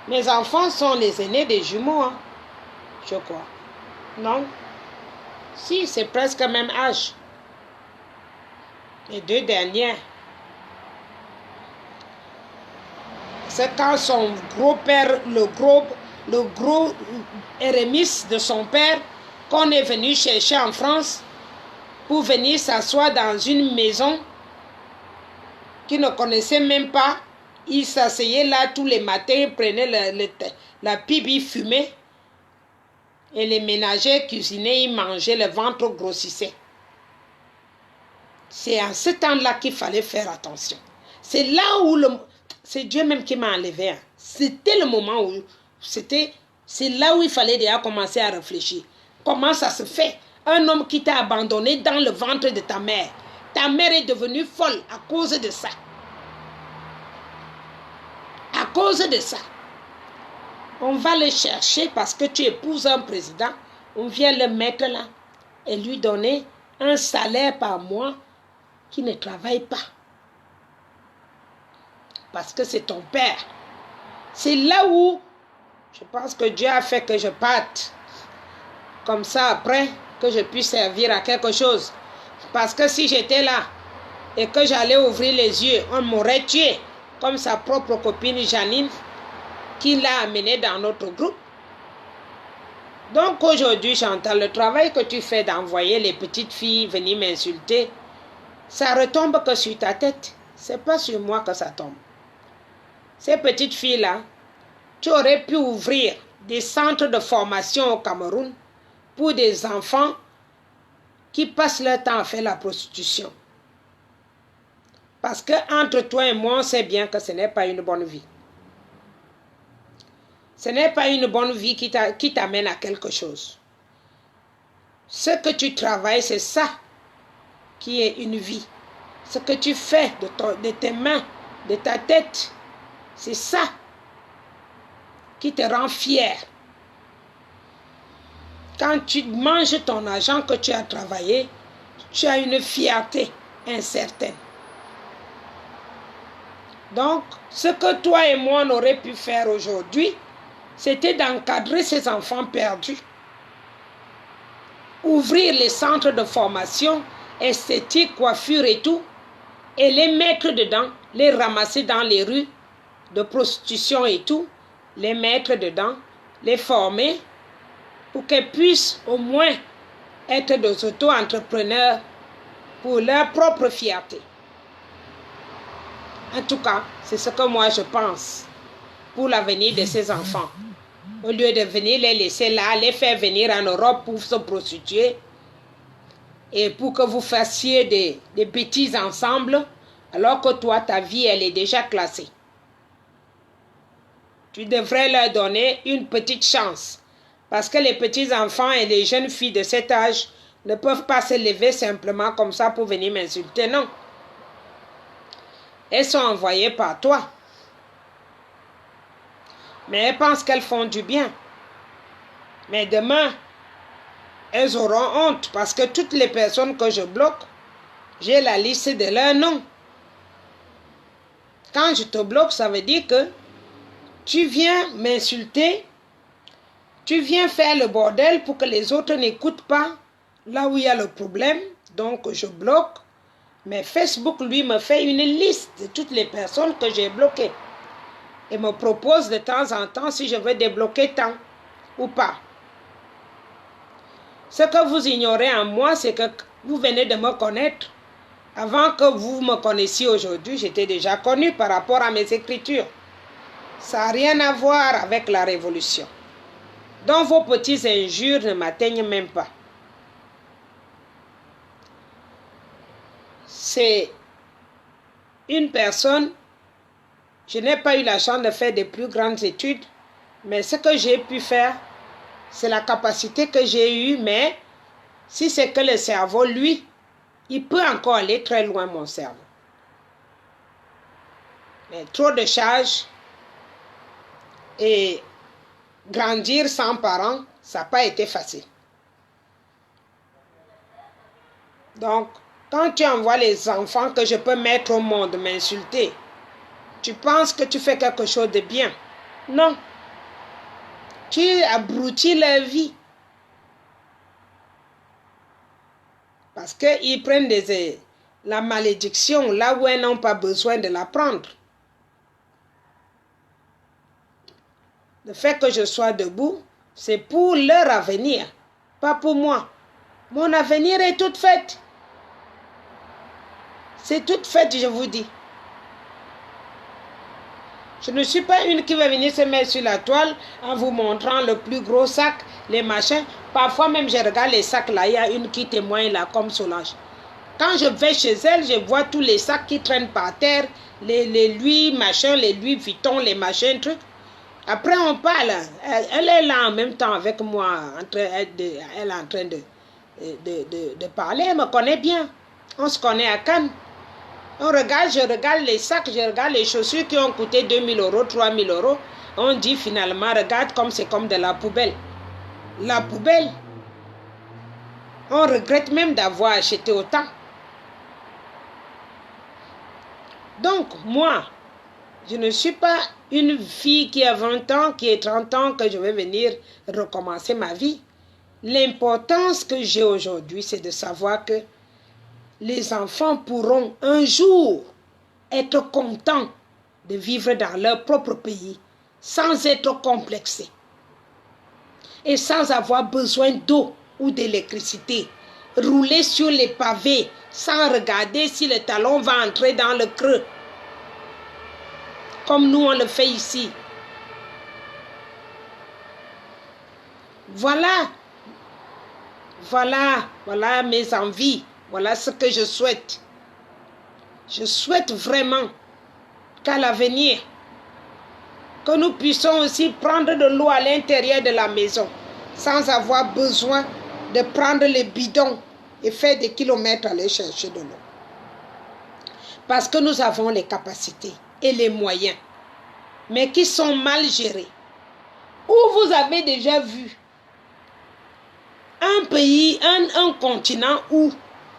Mes enfants sont les aînés des jumeaux, hein, je crois. Non? Si, c'est presque le même âge. Les 2 derniers. C'est quand son gros-père, le gros Eremis de son père, qu'on est venu chercher en France pour venir s'asseoir dans une maison qu'il ne connaissait même pas Il s'asseyait là tous les matins, il prenait la pipe, il fumait. Et les ménagers cuisinaient, ils mangeaient, le ventre grossissait. C'est en ce temps-là qu'il fallait faire attention. C'est là où c'est Dieu même qui m'a enlevé. Hein. C'était le moment où c'est là où il fallait déjà commencer à réfléchir. Comment ça se fait? Un homme qui t'a abandonné dans le ventre de ta mère. Ta mère est devenue folle à cause de ça. À cause de ça. On va le chercher parce que tu épouses un président. On vient le mettre là et lui donner un salaire par mois qui ne travaille pas. Parce que c'est ton père. C'est là où je pense que Dieu a fait que je parte. Comme ça après, que je puisse servir à quelque chose. Parce que si j'étais là et que j'allais ouvrir les yeux, on m'aurait tué. Comme sa propre copine Janine qui l'a amené dans notre groupe. Donc aujourd'hui, Chantal, le travail que tu fais d'envoyer les petites filles venir m'insulter, ça retombe que sur ta tête. C'est pas sur moi que ça tombe. Ces petites filles-là, tu aurais pu ouvrir des centres de formation au Cameroun pour des enfants qui passent leur temps à faire la prostitution. Parce que entre toi et moi, on sait bien que ce n'est pas une bonne vie. Ce n'est pas une bonne vie qui t'amène à quelque chose. Ce que tu travailles, c'est ça qui est une vie. Ce que tu fais de tes mains, de ta tête, c'est ça qui te rend fier. Quand tu manges ton argent que tu as travaillé, tu as une fierté incertaine. Donc, ce que toi et moi on aurait pu faire aujourd'hui, c'était d'encadrer ces enfants perdus. Ouvrir les centres de formation, esthétique, coiffure et tout, et les mettre dedans, les ramasser dans les rues de prostitution et tout, les mettre dedans, les former pour qu'elles puissent au moins être des auto-entrepreneurs pour leur propre fierté. En tout cas, c'est ce que moi je pense pour l'avenir de ces enfants. Au lieu de venir les laisser là, les faire venir en Europe pour se prostituer et pour que vous fassiez des bêtises ensemble, alors que toi, ta vie, elle est déjà classée. Tu devrais leur donner une petite chance. Parce que les petits enfants et les jeunes filles de cet âge ne peuvent pas se lever simplement comme ça pour venir m'insulter, non. Elles sont envoyées par toi. Mais elles pensent qu'elles font du bien. Mais demain, elles auront honte parce que toutes les personnes que je bloque, j'ai la liste de leurs noms. Quand je te bloque, ça veut dire que tu viens m'insulter, tu viens faire le bordel pour que les autres n'écoutent pas là où il y a le problème. Donc je bloque. Mais Facebook, lui, me fait une liste de toutes les personnes que j'ai bloquées. Et me propose de temps en temps si je veux débloquer tant ou pas. Ce que vous ignorez en moi, c'est que vous venez de me connaître. Avant que vous me connaissiez aujourd'hui, j'étais déjà connu par rapport à mes écritures. Ça n'a rien à voir avec la révolution. Donc vos petites injures ne m'atteignent même pas. C'est une personne, je n'ai pas eu la chance de faire des plus grandes études, mais ce que j'ai pu faire, c'est la capacité que j'ai eue, mais si c'est que le cerveau, lui, il peut encore aller très loin, mon cerveau. Mais trop de charges et grandir sans parents, ça n'a pas été facile. Donc, quand tu envoies les enfants que je peux mettre au monde m'insulter, tu penses que tu fais quelque chose de bien. Non. Tu abrutis leur vie. Parce qu'ils prennent la malédiction là où elles n'ont pas besoin de la prendre. Le fait que je sois debout, c'est pour leur avenir, pas pour moi. Mon avenir est toute faite. C'est toute faite, je vous dis. Je ne suis pas une qui va venir se mettre sur la toile en vous montrant le plus gros sac, les machins. Parfois même, je regarde les sacs là, il y a une qui témoigne là, comme Solange. Quand je vais chez elle, je vois tous les sacs qui traînent par terre, les Louis, machin, les Louis Vuitton, les machins, trucs. Après, on parle. Elle est là en même temps avec moi, elle est en train de parler. Elle me connaît bien. On se connaît à Cannes. Je regarde les sacs, je regarde les chaussures qui ont coûté 2000 €, 3000 €. On dit finalement, regarde comme c'est comme de la poubelle. La poubelle. On regrette même d'avoir acheté autant. Donc, moi, je ne suis pas une fille qui a 20 ans, qui a 30 ans, que je vais venir recommencer ma vie. L'importance que j'ai aujourd'hui, c'est de savoir que les enfants pourront un jour être contents de vivre dans leur propre pays sans être complexés et sans avoir besoin d'eau ou d'électricité. Rouler sur les pavés sans regarder si le talon va entrer dans le creux. Comme nous on le fait ici. Voilà mes envies. Voilà ce que je souhaite. Je souhaite vraiment qu'à l'avenir, que nous puissions aussi prendre de l'eau à l'intérieur de la maison, sans avoir besoin de prendre les bidons et faire des kilomètres aller chercher de l'eau. Parce que nous avons les capacités et les moyens, mais qui sont mal gérés. Où vous avez déjà vu un pays, un continent où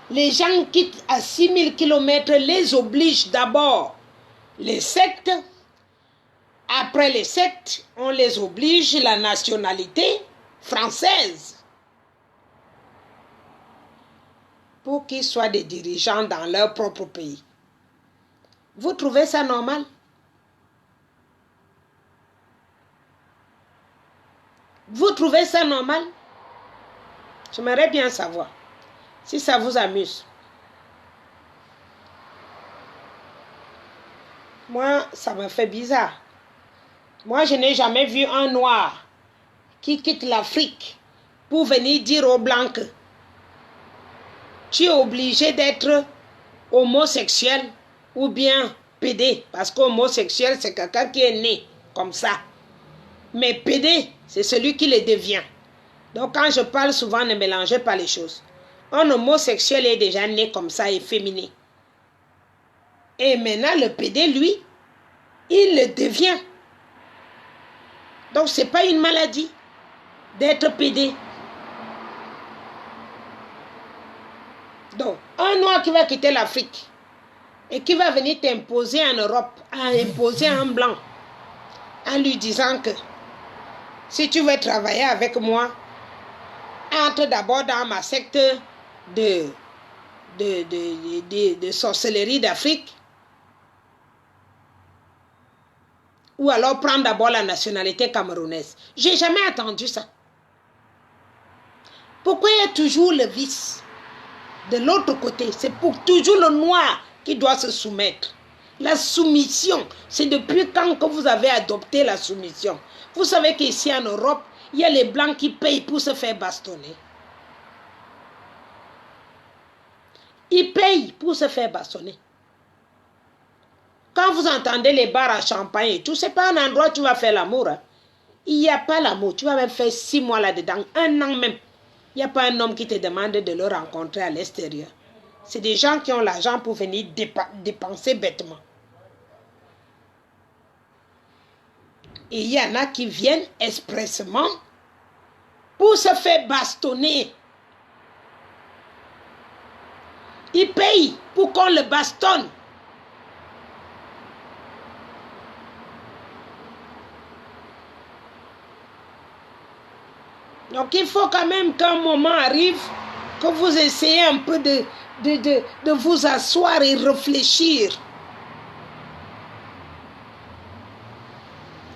les gens quittent à 6000 km, les obligent d'abord les sectes. Après les sectes, on les oblige la nationalité française pour qu'ils soient des dirigeants dans leur propre pays. Vous trouvez ça normal? Vous trouvez ça normal? J'aimerais bien savoir si ça vous amuse. Moi, ça me fait bizarre. Moi, je n'ai jamais vu un noir qui quitte l'Afrique pour venir dire aux blancs que tu es obligé d'être homosexuel ou bien pédé. Parce qu'homosexuel, c'est quelqu'un qui est né comme ça. Mais pédé, c'est celui qui le devient. Donc quand je parle souvent, ne mélangez pas les choses. Un homosexuel est déjà né comme ça, efféminé. Et maintenant, le pédé, lui, il le devient. Donc, ce n'est pas une maladie d'être pédé. Donc, un noir qui va quitter l'Afrique et qui va venir t'imposer en Europe, à imposer un blanc, en lui disant que si tu veux travailler avec moi, entre d'abord dans ma secte de sorcellerie d'Afrique, ou alors prendre d'abord la nationalité camerounaise. Je n'ai jamais entendu ça. Pourquoi il y a toujours le vice de l'autre côté? C'est pour toujours le noir qui doit se soumettre. La soumission, c'est depuis quand que vous avez adopté la soumission? Vous savez qu'ici en Europe, il y a les blancs qui payent pour se faire bastonner. Ils payent pour se faire bastonner. Quand vous entendez les bars à champagne et tout, ce n'est pas un endroit où tu vas faire l'amour. Hein. Il n'y a pas l'amour. Tu vas même faire 6 mois là-dedans, 1 an même. Il n'y a pas un homme qui te demande de le rencontrer à l'extérieur. C'est des gens qui ont l'argent pour venir dépenser bêtement. Et il y en a qui viennent expressément pour se faire bastonner. Ils payent pour qu'on le bastonne. Donc il faut quand même qu'un moment arrive, que vous essayez un peu de vous asseoir et réfléchir.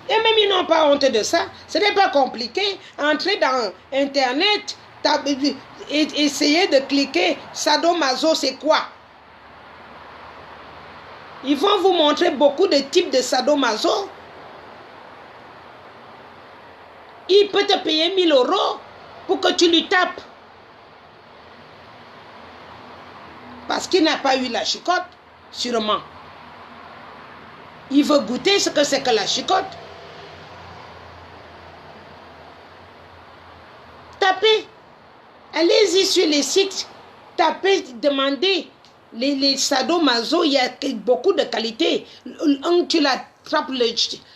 Et même ils n'ont pas honte de ça. Ce n'est pas compliqué. Entrez dans Internet, essayez de cliquer sadomaso, c'est quoi? Ils vont vous montrer beaucoup de types de sadomaso. Il peut te payer 1000 € pour que tu lui tapes. Parce qu'il n'a pas eu la chicotte, sûrement. Il veut goûter ce que c'est que la chicotte. Tapez. Allez-y sur les sites. Tapez, demandez. Les sadomaso, il y a beaucoup de qualités. Un, tu l'attrapes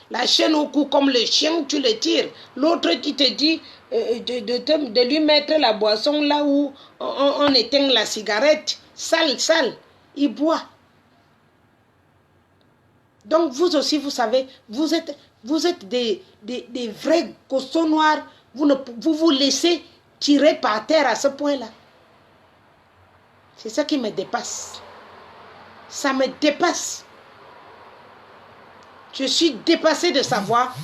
la chaîne au cou comme le chien, tu le tires. L'autre, qui te dit de lui mettre la boisson là où on éteint la cigarette. Sale, sale. Il boit. Donc vous aussi, vous savez, vous êtes des vrais costauds noirs. Vous laissez tirer par terre à ce point-là. C'est ça qui me dépasse. Ça me dépasse. Je suis dépassée de savoir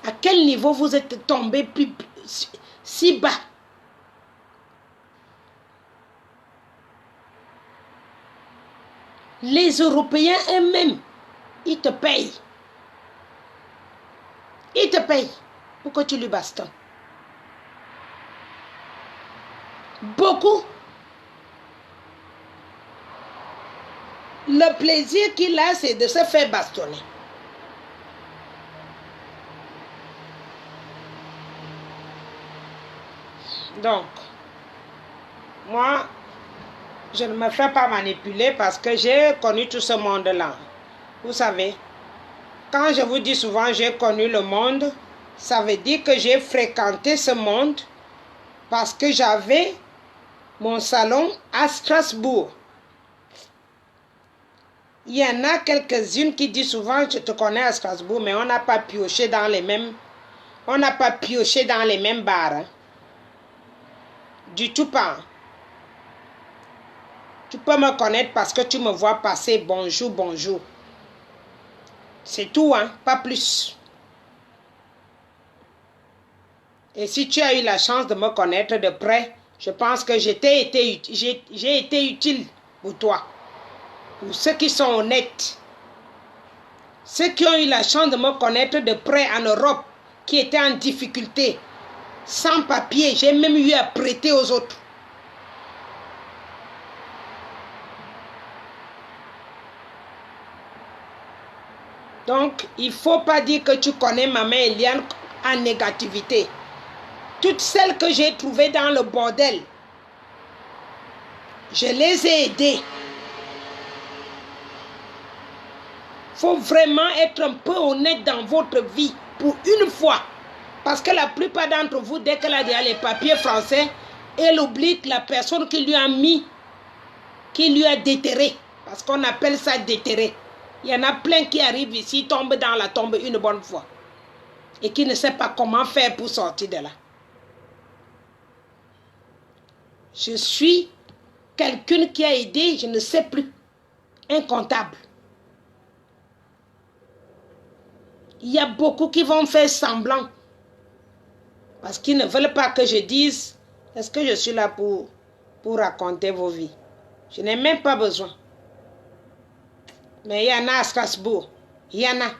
à quel niveau vous êtes tombé si bas. Les Européens eux-mêmes, ils te payent. Ils te payent pour que tu lui bastonnes. Beaucoup. Le plaisir qu'il a, c'est de se faire bastonner. Donc, moi, je ne me fais pas manipuler parce que j'ai connu tout ce monde-là. Vous savez, quand je vous dis souvent j'ai connu le monde, ça veut dire que j'ai fréquenté ce monde parce que j'avais mon salon à Strasbourg. Il y en a quelques-unes qui disent souvent je te connais à Strasbourg, mais on n'a pas pioché dans les mêmes, bars. Hein. Du tout pas. Tu peux me connaître parce que tu me vois passer bonjour, bonjour. C'est tout, hein, pas plus. Et si tu as eu la chance de me connaître de près, je pense que j'ai été utile pour toi. Pour ceux qui sont honnêtes. Ceux qui ont eu la chance de me connaître de près en Europe, qui étaient en difficulté, sans papier, j'ai même eu à prêter aux autres. Donc, il ne faut pas dire que tu connais maman Eliane en négativité. Toutes celles que j'ai trouvées dans le bordel, je les ai aidées. Il faut vraiment être un peu honnête dans votre vie pour une fois. Parce que la plupart d'entre vous, dès qu'elle a déjà les papiers français, elle oublie la personne qui lui a mis, qui lui a déterré. Parce qu'on appelle ça déterré. Il y en a plein qui arrivent ici, tombent dans la tombe une bonne fois. Et qui ne savent pas comment faire pour sortir de là. Je suis quelqu'un qui a aidé, je ne sais plus, un comptable. Il y a beaucoup qui vont faire semblant. Parce qu'ils ne veulent pas que je dise, est-ce que je suis là pour raconter vos vies? Je n'ai même pas besoin. Mais il y en a à Strasbourg. Il y en a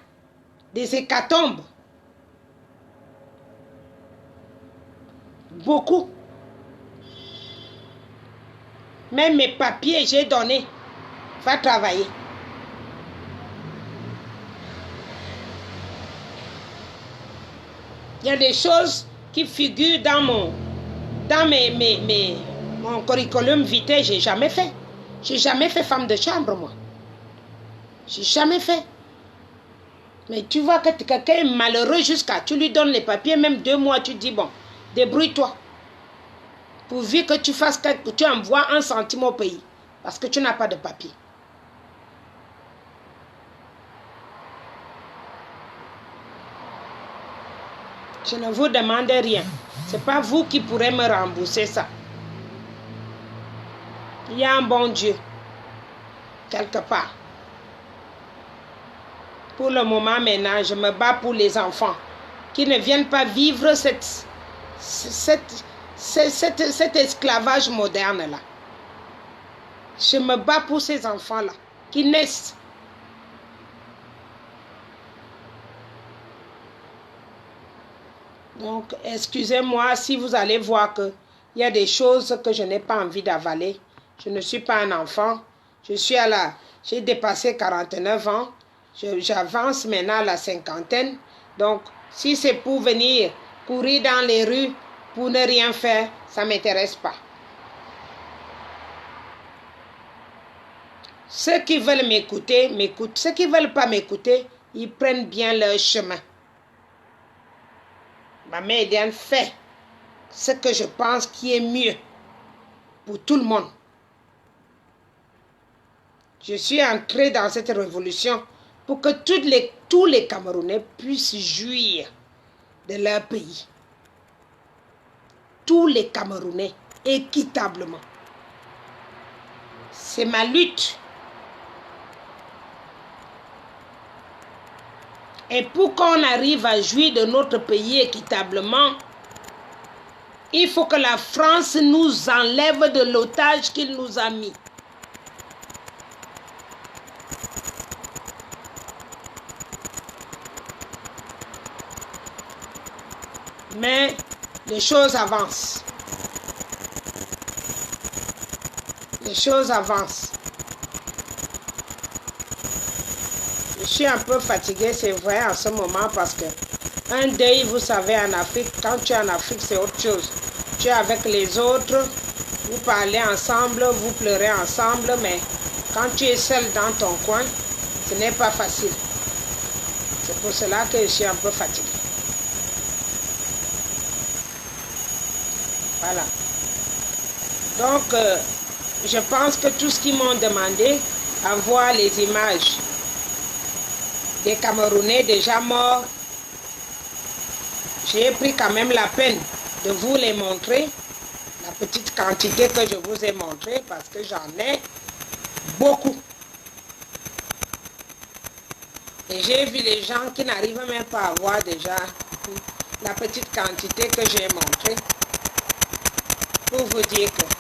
des hécatombes. Beaucoup. Même mes papiers, j'ai donné. Va travailler. Il y a des choses qui figurent dans mon curriculum vitae, j'ai jamais fait. J'ai jamais fait femme de chambre, moi. J'ai jamais fait. Mais tu vois que quelqu'un est malheureux jusqu'à... Tu lui donnes les papiers, même 2 mois, tu dis, bon, débrouille-toi. Pourvu que tu fasses que tu envoies 1 centime au pays. Parce que tu n'as pas de papier. Je ne vous demande rien. Ce n'est pas vous qui pourrez me rembourser ça. Il y a un bon Dieu. Quelque part. Pour le moment maintenant, je me bats pour les enfants qui ne viennent pas vivre cet esclavage moderne-là. Je me bats pour ces enfants-là qui naissent. Donc, excusez-moi si vous allez voir que il y a des choses que je n'ai pas envie d'avaler. Je ne suis pas un enfant. J'ai dépassé 49 ans. J'avance maintenant à la cinquantaine. Donc, si c'est pour venir courir dans les rues pour ne rien faire, ça ne m'intéresse pas. Ceux qui veulent m'écouter, m'écoutent. Ceux qui ne veulent pas m'écouter, ils prennent bien leur chemin. Ma mère Ediane fait ce que je pense qui est mieux pour tout le monde. Je suis entrée dans cette révolution pour que tous les Camerounais puissent jouir de leur pays. Tous les Camerounais, équitablement. C'est ma lutte. Et pour qu'on arrive à jouir de notre pays équitablement, il faut que la France nous enlève de l'otage qu'il nous a mis. Mais les choses avancent. Les choses avancent. Je suis un peu fatiguée, c'est vrai, en ce moment, parce que un deuil, vous savez, en Afrique, quand tu es en Afrique, c'est autre chose. Tu es avec les autres, vous parlez ensemble, vous pleurez ensemble, mais quand tu es seul dans ton coin, ce n'est pas facile. C'est pour cela que je suis un peu fatiguée. Voilà. Donc, je pense que tout ce qu'ils m'ont demandé, à voir les images des Camerounais déjà morts, j'ai pris quand même la peine de vous les montrer, la petite quantité que je vous ai montrée, parce que j'en ai beaucoup. Et j'ai vu les gens qui n'arrivent même pas à voir déjà la petite quantité que j'ai montrée, pour vous dire que